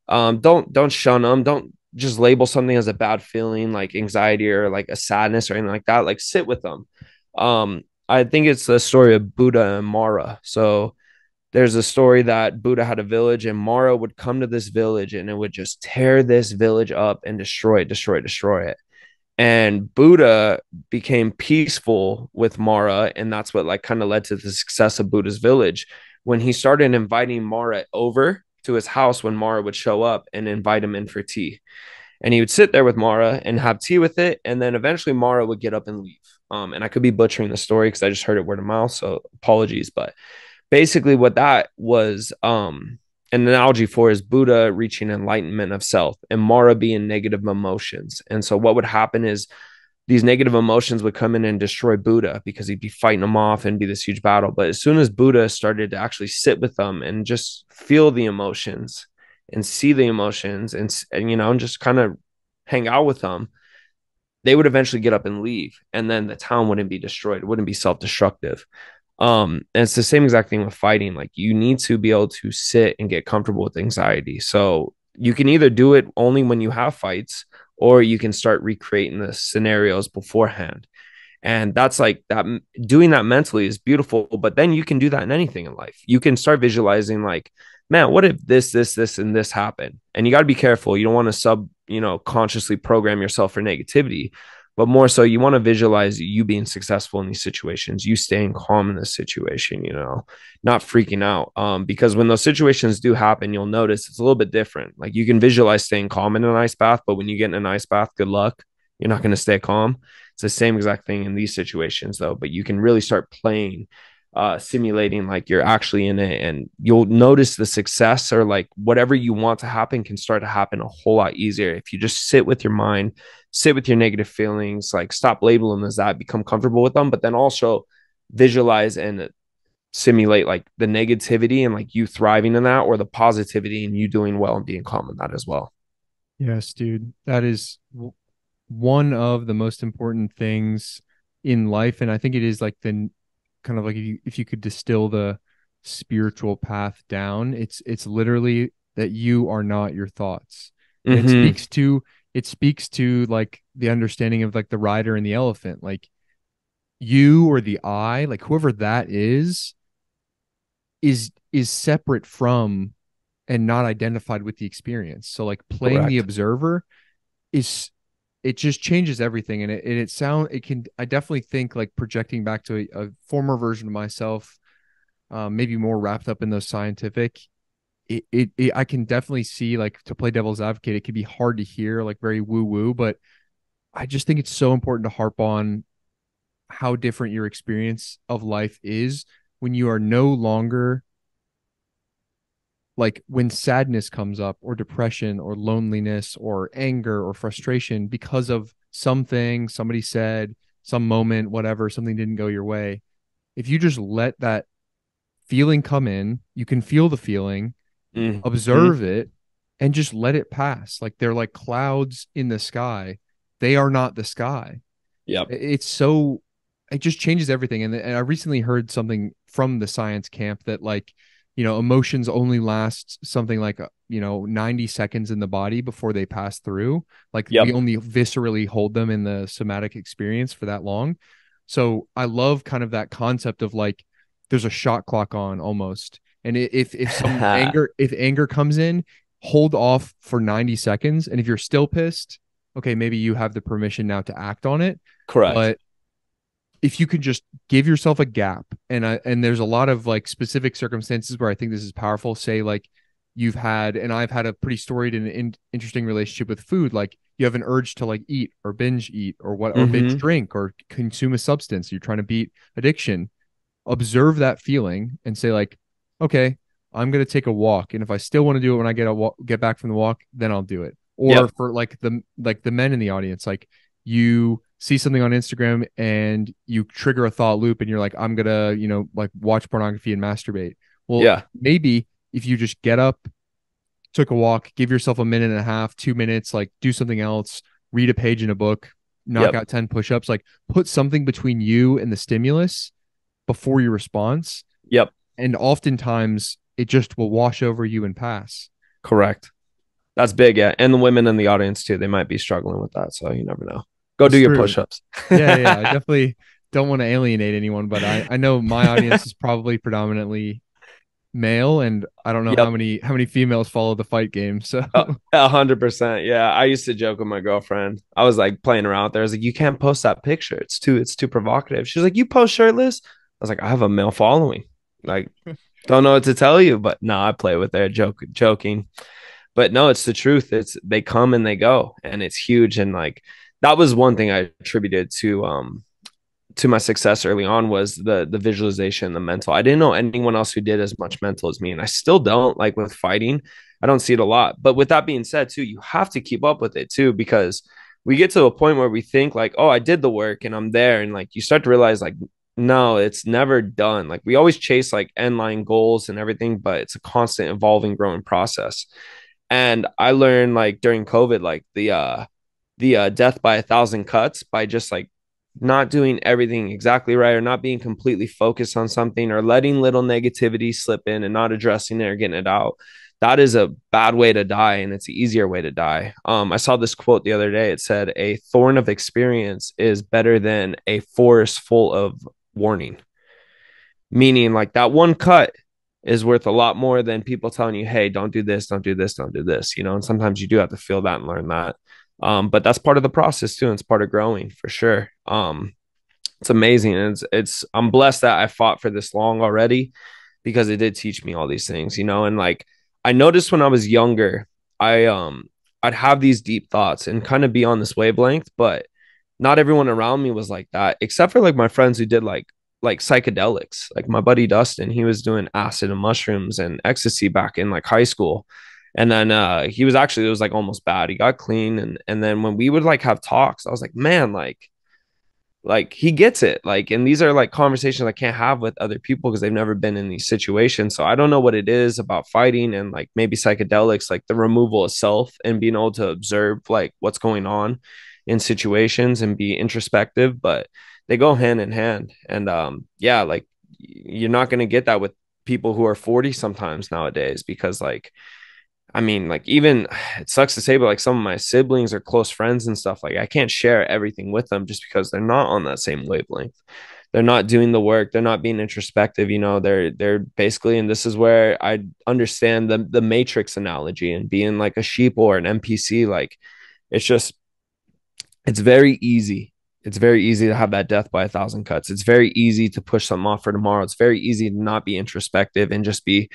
Don't shun them. Don't just label something as a bad feeling like anxiety or like a sadness or anything like that. Like sit with them. I think it's the story of Buddha and Mara. So there's a story that Buddha had a village and Mara would come to this village and it would just tear this village up and destroy it, destroy it, destroy it. And Buddha became peaceful with Mara, and that's what like kind of led to the success of Buddha's village. When he started inviting Mara over to his house, when Mara would show up and invite him in for tea, and he would sit there with Mara and have tea with it, and then eventually Mara would get up and leave. And I could be butchering the story because I just heard it word of mouth, so apologies. But basically, what that was, an analogy for is Buddha reaching enlightenment of self and Mara being negative emotions. And so what would happen is these negative emotions would come in and destroy Buddha because he'd be fighting them off and be this huge battle. But as soon as Buddha started to actually sit with them and just feel the emotions and see the emotions and you know, and just kind of hang out with them, they would eventually get up and leave. And then the town wouldn't be destroyed. It wouldn't be self-destructive. And it's the same exact thing with fighting. Like you need to be able to sit and get comfortable with anxiety. So you can either do it only when you have fights, or you can start recreating the scenarios beforehand. And that's like that, doing that mentally is beautiful, but then you can do that in anything in life. You can start visualizing like, man, what if this, and this happen? And you got to be careful. You don't want to consciously program yourself for negativity, but more so you want to visualize you being successful in these situations, you staying calm in this situation, not freaking out. Because when those situations do happen, you'll notice it's a little bit different. Like you can visualize staying calm in an ice bath, but when you get in an ice bath, good luck. You're not going to stay calm. It's the same exact thing in these situations though, but you can really start playing, simulating like you're actually in it, and you'll notice the success or like whatever you want to happen can start to happen a whole lot easier if you just sit with your mind, sit with your negative feelings, like stop labeling them as that, become comfortable with them, but then also visualize and simulate like the negativity and like you thriving in that, or the positivity and you doing well and being calm in that as well. Yes, dude. That is one of the most important things in life. And I think it is like the kind of like if you could distill the spiritual path down, it's literally that you are not your thoughts. And it speaks to like the understanding of like the rider and the elephant, like you or the I, like whoever that is separate from and not identified with the experience. So like playing the observer it just changes everything. And I definitely think like projecting back to a former version of myself, maybe more wrapped up in those scientific, I can definitely see, like, to play devil's advocate, it can be hard to hear, like very woo woo, but I just think it's so important to harp on how different your experience of life is when you are no longer, like when sadness comes up or depression or loneliness or anger or frustration because of something somebody said, some moment, whatever, something didn't go your way. If you just let that feeling come in, you can feel the feeling, observe it, and just let it pass. Like they're like clouds in the sky. They are not the sky. Yep. It just changes everything. And I recently heard something from the science camp that like, emotions only last something like, 90 seconds in the body before they pass through. Like we only viscerally hold them in the somatic experience for that long. So I love kind of that concept of like, there's a shot clock on almost. And if some anger comes in, hold off for 90 seconds. And if you're still pissed, okay, maybe you have the permission now to act on it. Correct. But if you could just give yourself a gap, and there's a lot of like specific circumstances where I think this is powerful. Say like I've had a pretty storied and interesting relationship with food. Like you have an urge to like eat or binge eat or binge drink or consume a substance. You're trying to beat addiction. Observe that feeling and say like, okay, I'm going to take a walk. And if I still want to do it when I get back from the walk, then I'll do it. Or for like the men in the audience, like you see something on Instagram and you trigger a thought loop and you're like, I'm gonna, like watch pornography and masturbate. Well, maybe if you just get up, took a walk, give yourself a minute and a half, 2 minutes, like do something else, read a page in a book, knock out 10 push-ups, like put something between you and the stimulus before your response. Yep. And oftentimes it just will wash over you and pass. Correct. That's big. Yeah. And the women in the audience too, they might be struggling with that. So you never know. Go do your push-ups. Yeah. I definitely don't want to alienate anyone, but I know my audience is probably predominantly male, and I don't know Yep. how many females follow the fight game. So 100%. Yeah. I used to joke with my girlfriend. I was like playing around there. I was like, you can't post that picture. It's too provocative. She was like, you post shirtless? I was like, I have a male following. Like, don't know what to tell you, but no, I play with it, joking. But no, it's the truth. It's they come and they go, and it's huge. And like that was one thing I attributed to my success early on was the visualization, the mental. I didn't know anyone else who did as much mental as me, and I still don't. Like with fighting, I don't see it a lot. But with that being said, too, you have to keep up with it too, because we get to a point where we think like, oh, I did the work and I'm there, and like you start to realize like, no, it's never done. Like we always chase like end line goals and everything, but it's a constant evolving, growing process. And I learned like during COVID, like the death by 1,000 cuts by just like not doing everything exactly right, or not being completely focused on something, or letting little negativity slip in and not addressing it or getting it out. That is a bad way to die, and it's an easier way to die. I saw this quote the other day. It said, a thorn of experience is better than a forest full of warning. Meaning like that one cut is worth a lot more than people telling you, hey, don't do this, don't do this, don't do this, you know. And sometimes you do have to feel that and learn that. But that's part of the process too, and it's part of growing for sure. It's amazing. And it's I'm blessed that I fought for this long already, because it did teach me all these things, you know. And like I noticed when I was younger, I'd have these deep thoughts and kind of be on this wavelength, but not everyone around me was like that, except for like my friends who did like psychedelics. Like my buddy Dustin, he was doing acid and mushrooms and ecstasy back in like high school. And then he was actually, it was like almost bad. He got clean, and then when we would like have talks, I was like, man, like he gets it. Like, and these are like conversations I can't have with other people because they've never been in these situations. So I don't know what it is about fighting and like maybe psychedelics, like the removal of self and being able to observe like what's going on in situations and be introspective, but they go hand in hand. And yeah, like you're not going to get that with people who are 40 sometimes nowadays, because like I mean, like even it sucks to say, but like some of my siblings are close friends and stuff. Like I can't share everything with them just because they're not on that same wavelength. They're not doing the work. They're not being introspective. You know, they're basically, and this is where I understand the Matrix analogy and being like a sheep or an NPC. Like it's just it's very easy. It's very easy to have that death by 1,000 cuts. It's very easy to push something off for tomorrow. It's very easy to not be introspective and just be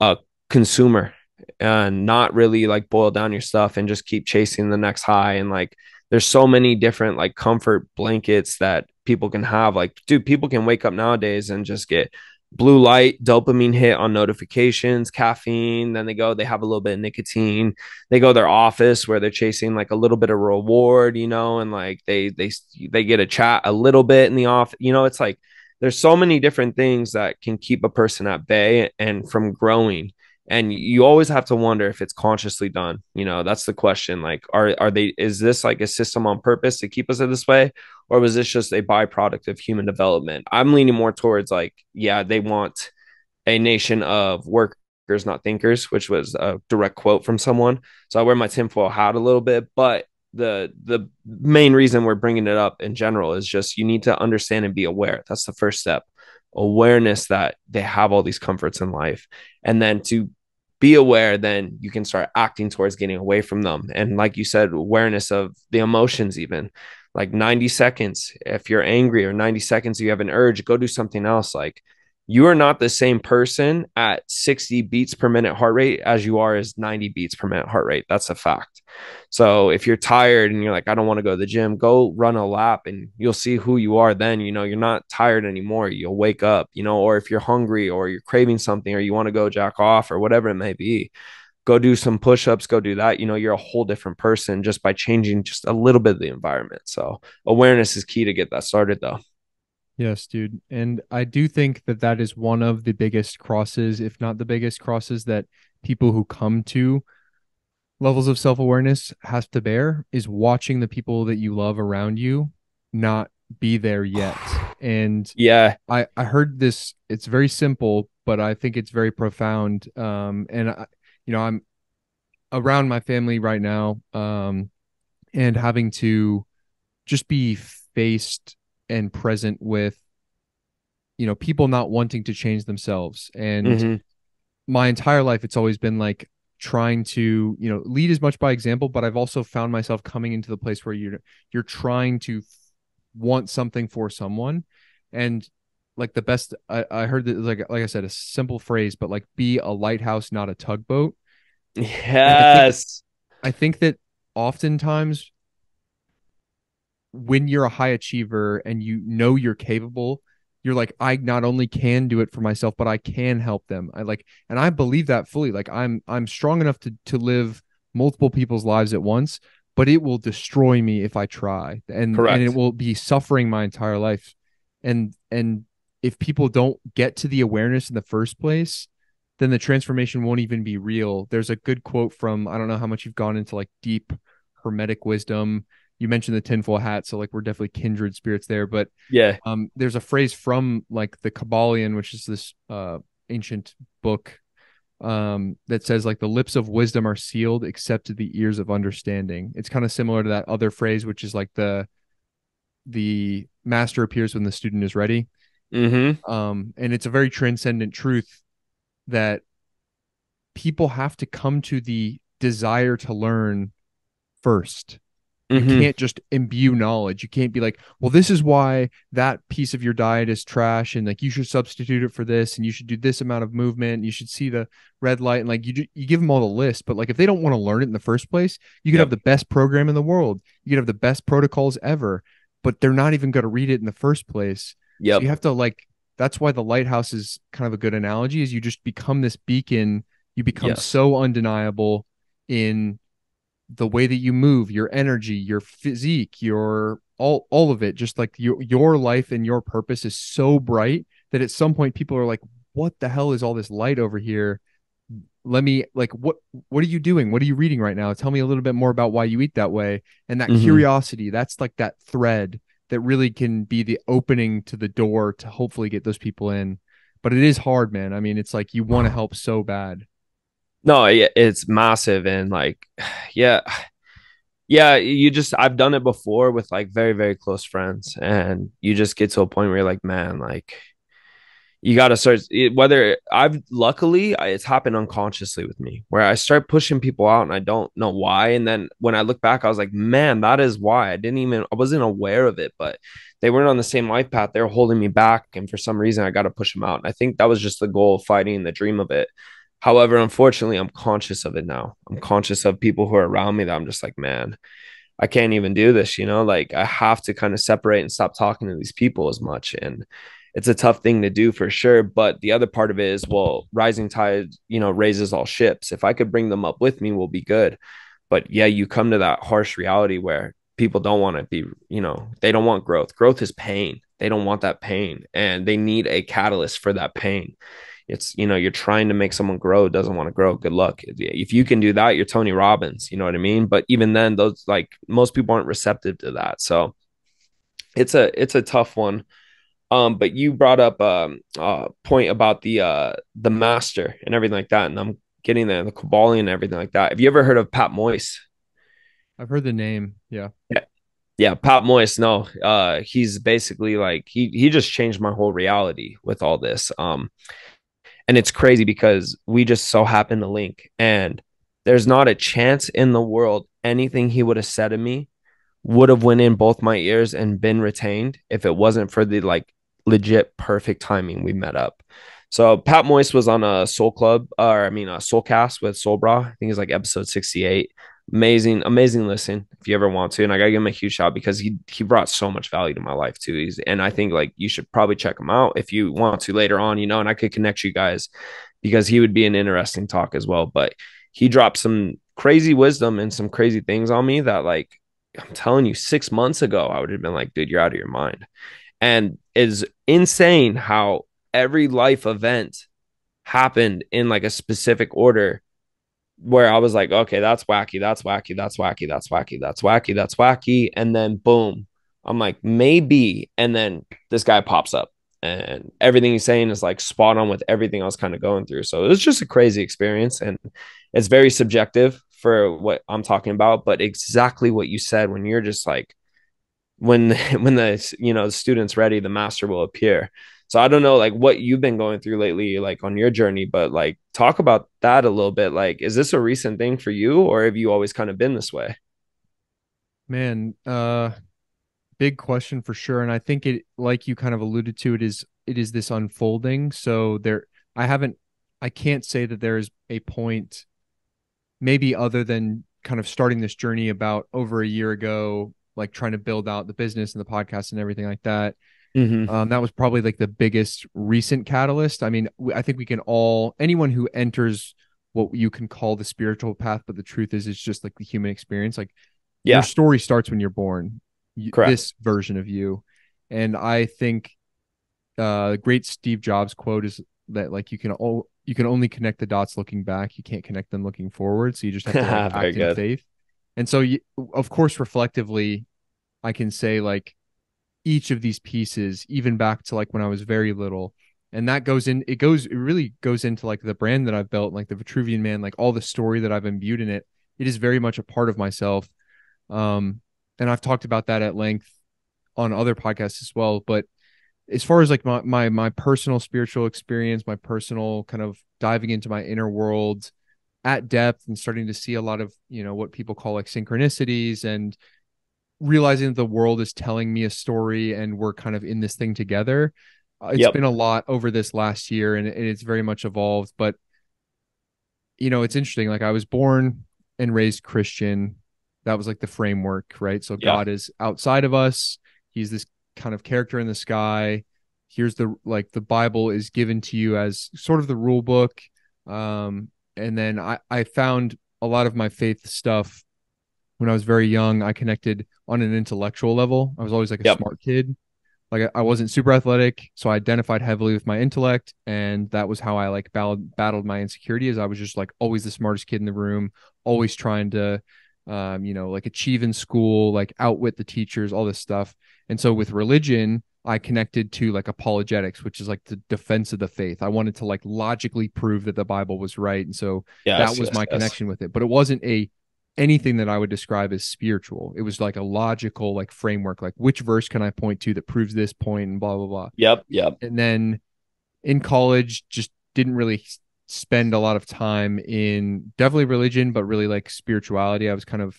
a consumer and not really like boil down your stuff and just keep chasing the next high. And like there's so many different like comfort blankets that people can have. Like, dude, people can wake up nowadays and just get blue light dopamine hit on notifications, caffeine, then they have a little bit of nicotine, they go to their office where they're chasing like a little bit of reward, you know, and like they get a chat a little bit in the office, you know. It's like there's so many different things that can keep a person at bay and from growing. And you always have to wonder if it's consciously done. You know, that's the question. Like, are they, is this like a system on purpose to keep us in this way? Or was this just a byproduct of human development? I'm leaning more towards like, yeah, they want a nation of workers, not thinkers, which was a direct quote from someone. So I wear my tinfoil hat a little bit, but the main reason we're bringing it up in general is just you need to understand and be aware. That's the first step. Awareness that they have all these comforts in life, and then to be aware, then you can start acting towards getting away from them. And like you said, awareness of the emotions, even like 90 seconds if you're angry, or 90 seconds you have an urge, go do something else. Like you are not the same person at 60 beats per minute heart rate as you are as 90 beats per minute heart rate. That's a fact. So if you're tired and you're like, I don't want to go to the gym, go run a lap and you'll see who you are then. You know, you're not tired anymore. You'll wake up, you know. Or if you're hungry or you're craving something or you want to go jack off or whatever it may be, go do some push-ups, go do that. You know, you're a whole different person just by changing just a little bit of the environment. So awareness is key to get that started though. yes, dude. And I do think that that is one of the biggest crosses, if not the biggest crosses, that people who come to levels of self-awareness has to bear, is watching the people that you love around you not be there yet. And Yeah. I heard this, it's very simple, but I think it's very profound. And you know, I'm around my family right now, and having to just be faced and present with, you know, people not wanting to change themselves. And Mm-hmm. my entire life, it's always been like trying to, lead as much by example, but I've also found myself coming into the place where you're trying to want something for someone. And like the best I heard that, like I said, a simple phrase, but like be a lighthouse, not a tugboat. And Yes. I think that oftentimes when you're a high achiever and you're capable, you're like, I not only can do it for myself, but I can help them. And I believe that fully. Like I'm strong enough to live multiple people's lives at once, but it will destroy me if I try. And it Correct. will be suffering my entire life. And if people don't get to the awareness in the first place, then the transformation won't even be real. There's a good quote from, I don't know how much you've gone into like deep hermetic wisdom. You mentioned the tinfoil hat, so like we're definitely kindred spirits there. But Yeah. there's a phrase from like the Kabbalion, which is this ancient book, that says like the lips of wisdom are sealed except to the ears of understanding. It's kind of similar to that other phrase, which is like the master appears when the student is ready. Mm-hmm. And it's a very transcendent truth that people have to come to the desire to learn first. You Mm-hmm. can't just imbue knowledge. You can't be like, well, this is why that piece of your diet is trash, and like you should substitute it for this, and you should do this amount of movement. You should see the red light, and like you give them all the list. But like if they don't want to learn it in the first place, you could have Yep. the best program in the world. You could have the best protocols ever, but they're not even going to read it in the first place. So you Yep. have to like. That's why the lighthouse is kind of a good analogy. Is you just become this beacon. You become Yes. so undeniable in the way that you move, your energy, your physique, your all of it, just like your life and your purpose is so bright that at some point people are like, what the hell is all this light over here? Let me like what are you doing? What are you reading right now? Tell me a little bit more about why you eat that way. And that Mm-hmm. curiosity, that's like that thread that really can be the opening to the door to hopefully get those people in. But it is hard, man. I mean, it's like you want to help so bad. No, it's massive. And like, yeah, yeah, I've done it before with like very, very close friends. And you just get to a point where you're like, man, like, you got to start whether it's happened unconsciously with me where I start pushing people out and I don't know why. And then when I look back, I was like, man, that is why I wasn't aware of it, but they weren't on the same life path. They were holding me back. And for some reason, I got to push them out. And I think that was just the goal of fighting the dream of it. However, unfortunately, I'm conscious of it now. I'm conscious of people who are around me that I'm just like, man, I can't even do this, like I have to kind of separate and stop talking to these people as much. And it's a tough thing to do for sure. But the other part of it is, well, rising tide, raises all ships. If I could bring them up with me, we'll be good. But yeah, you come to that harsh reality where people don't want to be, they don't want growth. Growth is pain. They don't want that pain and they need a catalyst for that pain. It's, you're trying to make someone grow, doesn't want to grow. Good luck. If you can do that, you're Tony Robbins, you know what I mean? But even then, those like most people aren't receptive to that. So it's a tough one. But you brought up point about the master and everything like that. And I'm getting the Kabbalion and everything like that. Have you ever heard of Pat Moyse? I've heard the name. Yeah. Yeah. Yeah, Pat Moyse. No, he's basically like he just changed my whole reality with all this. And it's crazy because we just so happen to link, and there's not a chance in the world anything he would have said to me would have went in both my ears and been retained if it wasn't for the like legit perfect timing we met up. So Pat Moyse was on a Soul Club, or I mean a Soul Cast with Soul Bra. I think it's like episode 68. Amazing, amazing listen if you ever want to. And I gotta give him a huge shout because he brought so much value to my life too. And I think like you should probably check him out if you want to later on, and I could connect you guys because he would be an interesting talk as well. But he dropped some crazy wisdom and some crazy things on me that like I'm telling you, 6 months ago, I would have been like, dude, you're out of your mind. And it's insane how every life event happened in like a specific order where I was like, okay, that's wacky, that's wacky, that's wacky, that's wacky, that's wacky, that's wacky. And then boom, I'm like, maybe. And then this guy pops up and everything he's saying is like spot on with everything I was kind of going through. So it was just a crazy experience. And it's very subjective for what I'm talking about, but exactly what you said when you're just like, when the student's ready, the master will appear. So I don't know like what you've been going through lately, like on your journey, but like talk about that a little bit. Like, is this a recent thing for you, or have you always kind of been this way? Man, big question for sure. And I think it, like you kind of alluded to, it is this unfolding. So I haven't, I can't say that there's a point, maybe other than kind of starting this journey about over a year ago, like trying to build out the business and the podcast and everything like that. Mm-hmm. That was probably like the biggest recent catalyst. I mean, I think we can all, anyone who enters what you can call the spiritual path, but the truth is, it's just like the human experience. Like your Yeah, story starts when you're born, correct. this version of you. And I think the great Steve Jobs quote is that like you can only connect the dots looking back. You can't connect them looking forward. So you just have to like Very act in good. faith. And so, of course, reflectively, I can say like each of these pieces, even back to like when I was very little. And that goes in, it really goes into like the brand that I've built, like the Vitruvian Man, like all the story that I've imbued in it. It is very much a part of myself. Um, and I've talked about that at length on other podcasts as well. But as far as like my personal spiritual experience, my personal kind of diving into my inner world at depth and starting to see a lot of, what people call like synchronicities and realizing that the world is telling me a story and we're kind of in this thing together. It's Yep. been a lot over this last year and it's very much evolved. But, it's interesting. Like I was born and raised Christian. That was like the framework, right? So Yeah. God is outside of us. He's this kind of character in the sky. Here's the Bible is given to you as sort of the rule book. And then I found a lot of my faith stuff when I was very young. I connected on an intellectual level. I was always like a Yep. smart kid. Like I wasn't super athletic, so I identified heavily with my intellect, and that was how I like battled my insecurities. I was just like always the smartest kid in the room, always trying to, like achieve in school, like outwit the teachers, all this stuff. And so with religion, I connected to like apologetics, which is like the defense of the faith. I wanted to like logically prove that the Bible was right, and so that Yes. was Yes. my Yes. connection with it. But it wasn't a anything that I would describe as spiritual. It was like a logical like framework, like which verse can I point to that proves this point and blah blah blah. Yep. Yep. And then in college, just didn't really spend a lot of time in definitely religion, but really like spirituality. I was kind of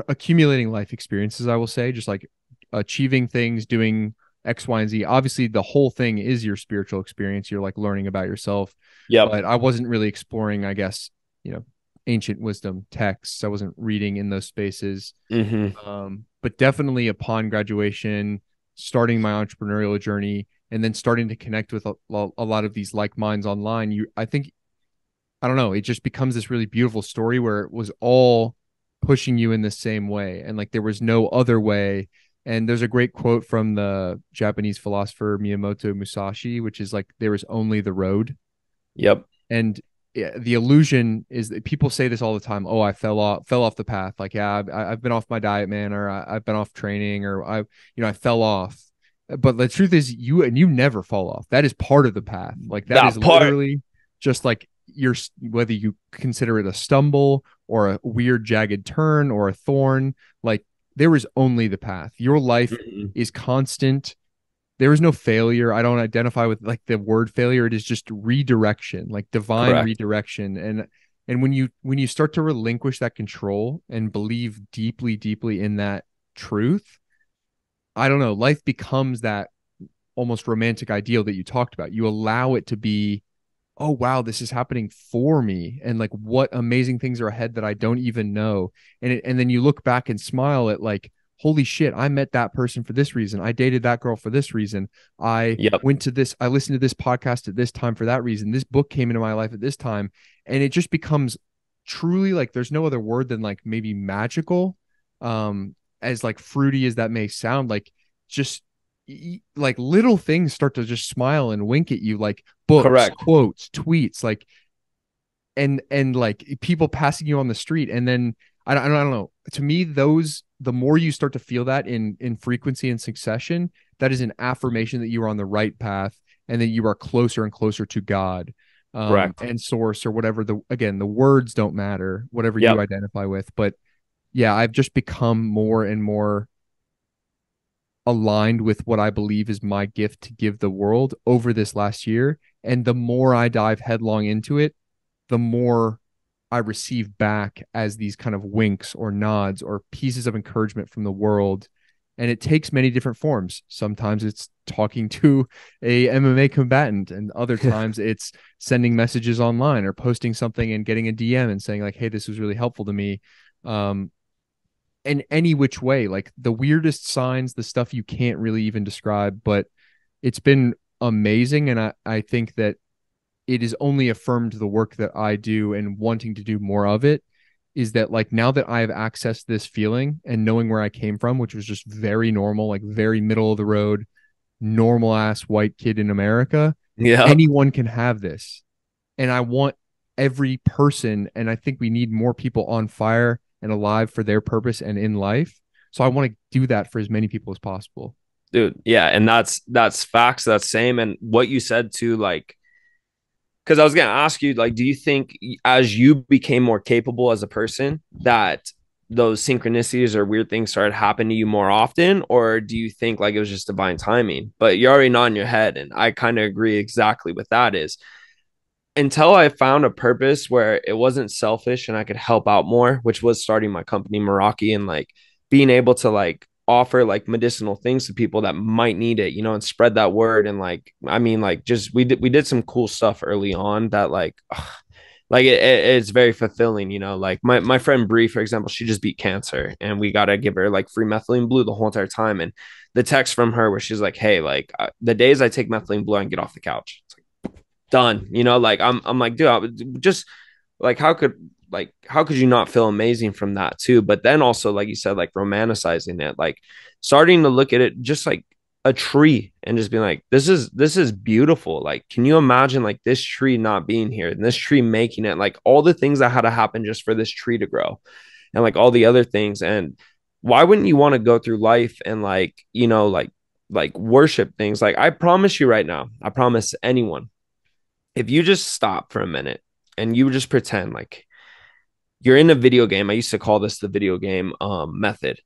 accumulating life experiences, I will say, just like achieving things, doing X, Y, and Z. Obviously, the whole thing is your spiritual experience. You're like learning about yourself, Yep. but I wasn't really exploring, I guess, ancient wisdom texts. I wasn't reading in those spaces. Mm-hmm. But definitely upon graduation, starting my entrepreneurial journey, and then starting to connect with a lot of these like minds online, I think, I don't know, it just becomes this really beautiful story where it was all pushing you in the same way, and like there was no other way. And there's a great quote from the Japanese philosopher Miyamoto Musashi, which is like, there is only the road. Yep. And the illusion is that people say this all the time. Oh, I fell off the path. Like, yeah, I've been off my diet, man, or I've been off training, or I fell off. But the truth is, you never fall off. That is part of the path. Like that is That part. literally just like whether you consider it a stumble or a weird jagged turn or a thorn. Like there is only the path. Your life Mhm. is constant. There is no failure. I don't identify with like the word failure. It is just redirection, like divine Correct. redirection. And when you start to relinquish that control and believe deeply, deeply in that truth, I don't know, life becomes that almost romantic ideal that you talked about. You allow it to be, oh wow, this is happening for me, and like what amazing things are ahead that I don't even know. And then you look back and smile at like, holy shit, I met that person for this reason. I dated that girl for this reason. Yep. I listened to this podcast at this time for that reason. This book came into my life at this time. And it just becomes truly like, there's no other word than like maybe magical. As like fruity as that may sound, like just like little things start to just smile and wink at you, like books, Correct. quotes, tweets, like and like people passing you on the street. And then I don't know, to me, those, the more you start to feel that in frequency and succession, that is an affirmation that you are on the right path and that you are closer and closer to God, Correct. and source, or whatever. The words don't matter, whatever you Yep. identify with. But yeah, I've just become more and more aligned with what I believe is my gift to give the world over this last year. And the more I dive headlong into it, the more I receive back as these kind of winks or nods or pieces of encouragement from the world. And it takes many different forms. Sometimes it's talking to a MMA combatant, and other times it's sending messages online or posting something and getting a DM and saying like, hey, this was really helpful to me. In any which way, like the weirdest signs, the stuff you can't really even describe, but it's been amazing. And I think that it has only affirmed the work that I do and wanting to do more of it, is that like now that I have accessed this feeling and knowing where I came from, which was just very normal, like very middle of the road, normal ass white kid in America, anyone can have this. And I want every person, and I think we need more people on fire and alive for their purpose and in life. So I want to do that for as many people as possible. Dude, yeah. And that's facts. That's same. And what you said too, like, because I was going to ask you, like, do you think as you became more capable as a person that those synchronicities or weird things started happening to you more often? Or do you think like it was just divine timing? But you're already nodding your head. And I kind of agree exactly with that is, until I found a purpose where it wasn't selfish and I could help out more, which was starting my company Meraki and like being able to like offer like medicinal things to people that might need it, you know, and spread that word. And like, I mean, like just we did some cool stuff early on that like it's very fulfilling, you know, like my friend Bree, for example, she just beat cancer and we got to give her like free methylene blue the whole entire time. And the text from her where she's like, hey, like the days I take methylene blue, I can get off the couch. It's like, done, you know, like I'm like, dude, I just like how could you not feel amazing from that too? But then also, like you said, like romanticizing it, like starting to look at it just like a tree and just being like, this is beautiful. Like, can you imagine like this tree not being here and this tree making it, like all the things that had to happen just for this tree to grow and like all the other things. And why wouldn't you want to go through life and like, you know, like worship things? Like I promise you right now, I promise anyone, if you just stop for a minute and you just pretend like you're in a video game. I used to call this the video game method.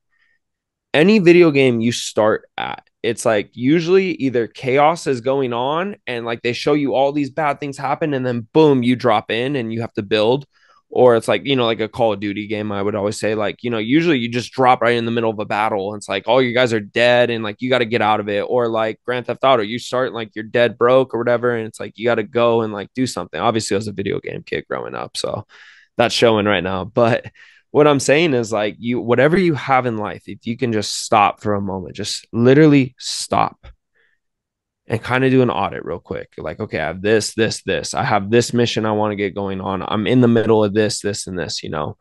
Any video game you start at, it's like usually either chaos is going on and like they show you all these bad things happen and then boom, you drop in and you have to build. Or it's like, you know, like a Call of Duty game, I would always say, like, you know, usually you just drop right in the middle of a battle. And it's like, all you guys are dead and like you got to get out of it. Or like Grand Theft Auto, you start like you're dead broke or whatever. And it's like you got to go and like do something. Obviously, I was a video game kid growing up. So that's showing right now. But what I'm saying is like you, whatever you have in life, if you can just stop for a moment, just literally stop and kind of do an audit real quick. Like, okay, I have this. I have this mission I want to get going on. I'm in the middle of this, and this, you know,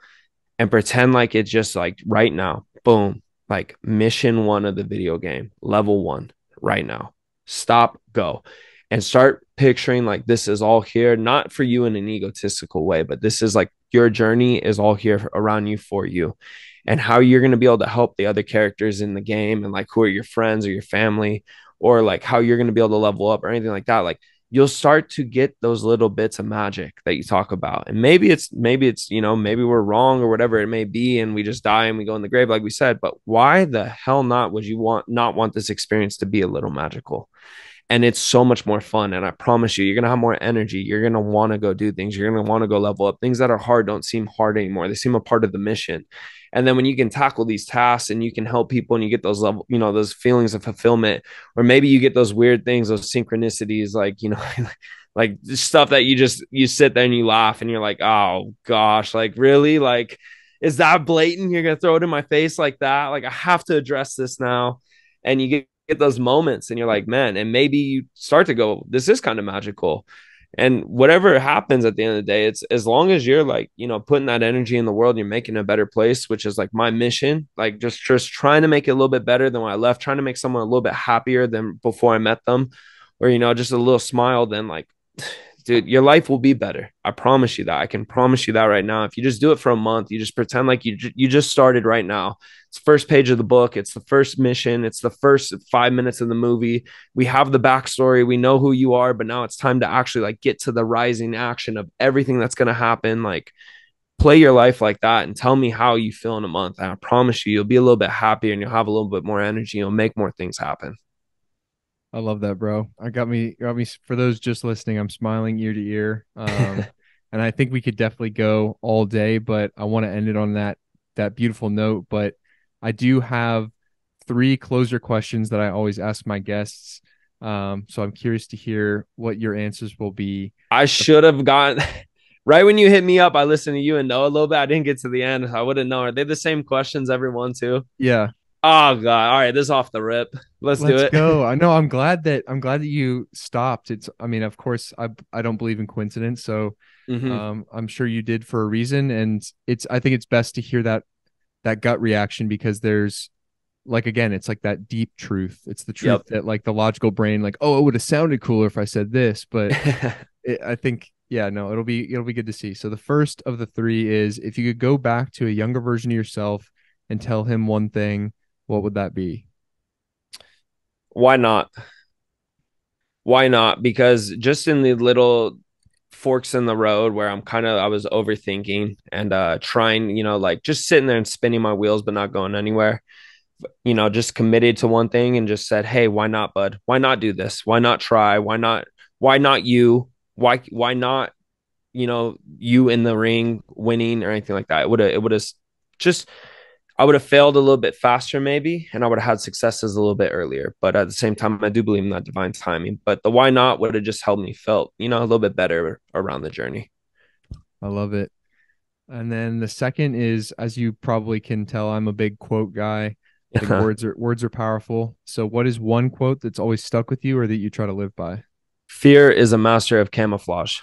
and pretend like it's just like right now, boom, like mission 1 of the video game, level 1 right now. Stop, go, and start picturing like this is all here, not for you in an egotistical way, but this is like your journey is all here around you for you, and how you're going to be able to help the other characters in the game and like who are your friends or your family, or like how you're going to be able to level up or anything like that. Like you'll start to get those little bits of magic that you talk about. And maybe it's, you know, maybe we're wrong or whatever it may be. And we just die and we go in the grave, like we said, but why the hell not would you not want this experience to be a little magical? And it's so much more fun. And I promise you, you're going to have more energy. You're going to want to go do things. You're going to want to go level up. Things that are hard don't seem hard anymore. They seem a part of the mission. And then when you can tackle these tasks and you can help people and you get those level, you know, those feelings of fulfillment, or maybe you get those weird things, those synchronicities, like, you know, like stuff that you sit there and you laugh and you're like, oh gosh, like really? Like, is that blatant? You're going to throw it in my face like that? Like, I have to address this now. And you get those moments and you're like, man, and maybe you start to go, this is kind of magical. And whatever happens at the end of the day, it's as long as you're like, you know, putting that energy in the world, you're making a better place, which is like my mission, like just trying to make it a little bit better than when I left, trying to make someone a little bit happier than before I met them, or, you know, just a little smile, then like, dude, your life will be better. I promise you that. I can promise you that right now. If you just do it for a month, you just pretend like you just started right now. It's the first page of the book. It's the first mission. It's the first 5 minutes of the movie. We have the backstory. We know who you are, but now it's time to actually like get to the rising action of everything that's going to happen. Like, play your life like that and tell me how you feel in a month. And I promise you, you'll be a little bit happier and you'll have a little bit more energy. You'll make more things happen. I love that, bro. I got me for those just listening. I'm smiling ear to ear. And I think we could definitely go all day, but I want to end it on that beautiful note. But I do have three closer questions that I always ask my guests. So I'm curious to hear what your answers will be. I should have gotten right when you hit me up. I listened to you and Noah a little bit. I didn't get to the end. I wouldn't know. Are they the same questions, everyone, too? Yeah, Oh God. All right. This is off the rip. Let's do let's it. go. I know. I'm glad that you stopped. I mean, of course, I don't believe in coincidence, so Mhm. I'm sure you did for a reason, and I think it's best to hear that gut reaction because there's like again, it's like that deep truth. It's the truth Yep. that like the logical brain, like, oh, it would have sounded cooler if I said this, but I think, yeah, no, it'll be good to see. So the first of the three is if you could go back to a younger version of yourself and tell him one thing, what would that be? Why not? Why not? Because just in the little forks in the road where I was overthinking and trying, like just sitting there and spinning my wheels but not going anywhere. Just committed to one thing and just said, "Hey, why not, bud? Why not do this? Why not try? Why not you? Why not, you in the ring winning or anything like that?" It would have just I would have failed a little bit faster, maybe, and I would have had successes a little bit earlier. But at the same time, I do believe in that divine timing. But the why not would have just helped me felt, a little bit better around the journey. I love it. And then the second is, as you probably can tell, I'm a big quote guy. I think words are powerful. So what is one quote that's always stuck with you or that you try to live by? Fear is a master of camouflage.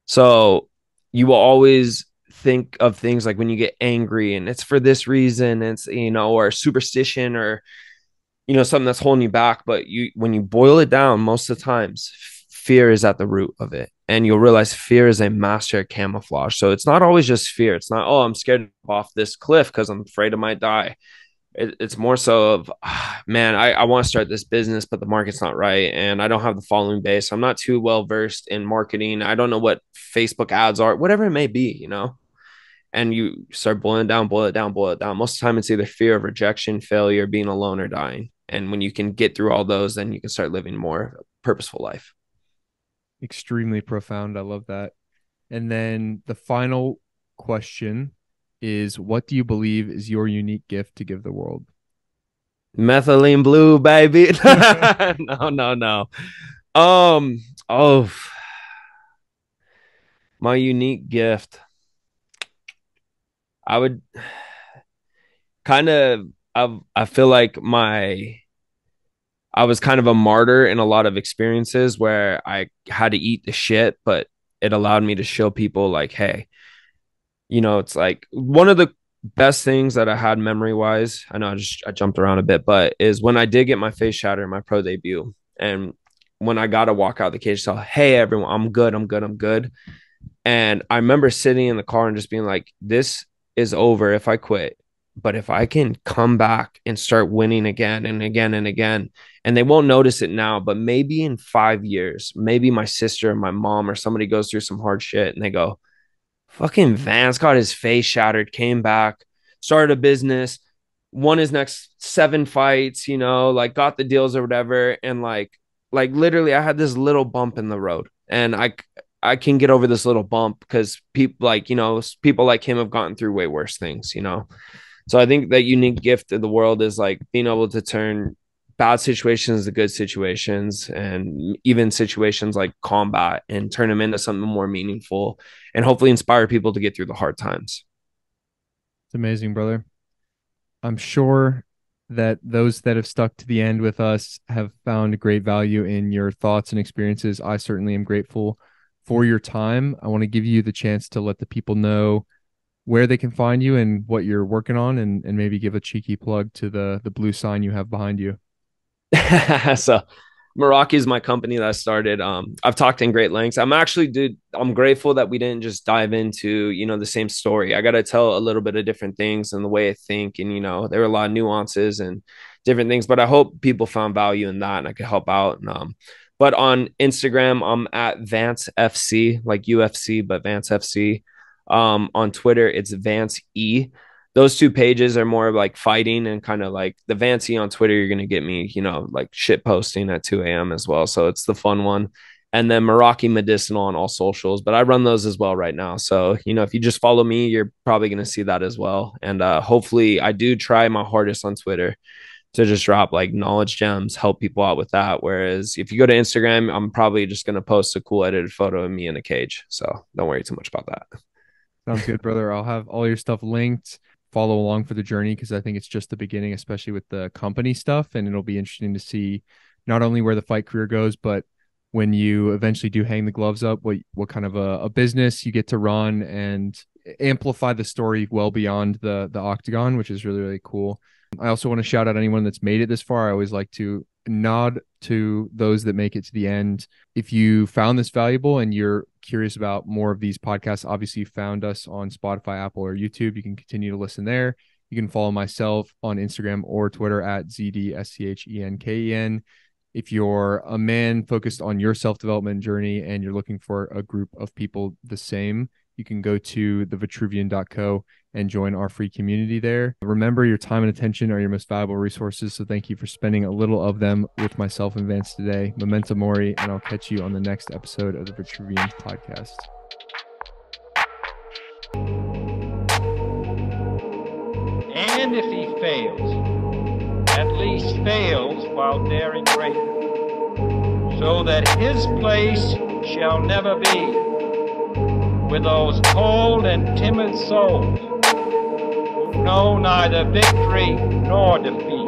So you will always think of things like when you get angry and it's for this reason, it's, or superstition or, something that's holding you back. But when you boil it down, most of the times, fear is at the root of it. And you'll realize fear is a master at camouflage. So it's not always just fear. It's not, oh, I'm scared off this cliff because I'm afraid I might die. It's more so of, man, I want to start this business, but the market's not right. And I don't have the following base. I'm not too well versed in marketing. I don't know what Facebook ads are, whatever it may be. And you start boiling it down, boil it down, boil it down. Most of the time, it's either fear of rejection, failure, being alone, or dying. And when you can get through all those, then you can start living more purposeful life. Extremely profound. I love that. And then the final question is what do you believe is your unique gift to give the world? Methylene blue, baby. No, no, no. Oh, my unique gift. I would kind of, I feel like I was kind of a martyr in a lot of experiences where I had to eat the shit, but it allowed me to show people like, hey, it's like one of the best things that I had memory wise. I know I jumped around a bit, but is when I did get my face shattered in my pro debut. And when I got to walk out the cage, so, hey, everyone, I'm good. I'm good. I'm good. And I remember sitting in the car and just being like, this is over if I quit. But if I can come back and start winning again and again and again, and they won't notice it now, but maybe in 5 years, maybe my sister or my mom or somebody goes through some hard shit and they go, fucking Vance got his face shattered, came back, started a business, won his next 7 fights, like got the deals or whatever. And like literally I had this little bump in the road and I can get over this little bump because people people like him have gotten through way worse things. So I think that unique gift of the world is like being able to turn bad situations to good situations and even situations like combat and turn them into something more meaningful and hopefully inspire people to get through the hard times. It's amazing, brother. I'm sure that those that have stuck to the end with us have found great value in your thoughts and experiences. I certainly am grateful for your time. I want to give you the chance to let the people know where they can find you and what you're working on and maybe give a cheeky plug to the blue sign you have behind you. So Meraki is my company that I started. I've talked in great lengths. I'm grateful that we didn't just dive into, the same story. I got to tell a little bit of different things and the way I think. And, there were a lot of nuances and different things, but I hope people found value in that and I could help out. But on Instagram, I'm at Vance FC, like UFC, but Vance FC. On Twitter, it's Vance E. Those two pages are more of like fighting and kind of like the Vance E on Twitter. You're going to get me, like shit posting at 2 a.m. as well. So it's the fun one. And then Meraki Medicinal on all socials, but I run those as well right now. So, if you just follow me, you're probably going to see that as well. And hopefully I do try my hardest on Twitter to just drop like knowledge gems, help people out with that. Whereas if you go to Instagram, I'm probably just going to post a cool edited photo of me in a cage. So don't worry too much about that. Sounds good, brother. I'll have all your stuff linked. Follow along for the journey because I think it's just the beginning, especially with the company stuff. And it'll be interesting to see not only where the fight career goes, but when you eventually do hang the gloves up, what kind of a business you get to run and amplify the story well beyond the octagon, which is really, really cool. I also want to shout out anyone that's made it this far. I always like to nod to those that make it to the end. If you found this valuable and you're curious about more of these podcasts, obviously you found us on Spotify, Apple, or YouTube. You can continue to listen there. You can follow myself on Instagram or Twitter at ZDSCHENKEN. If you're a man focused on your self-development journey and you're looking for a group of people the same, you can go to thevitruvian.co and join our free community there. Remember, your time and attention are your most valuable resources, so thank you for spending a little of them with myself and Vance today. Memento Mori, and I'll catch you on the next episode of the Vitruvian podcast. And if he fails, at least fails while daring greater, so that his place shall never be with those cold and timid souls who know neither victory nor defeat.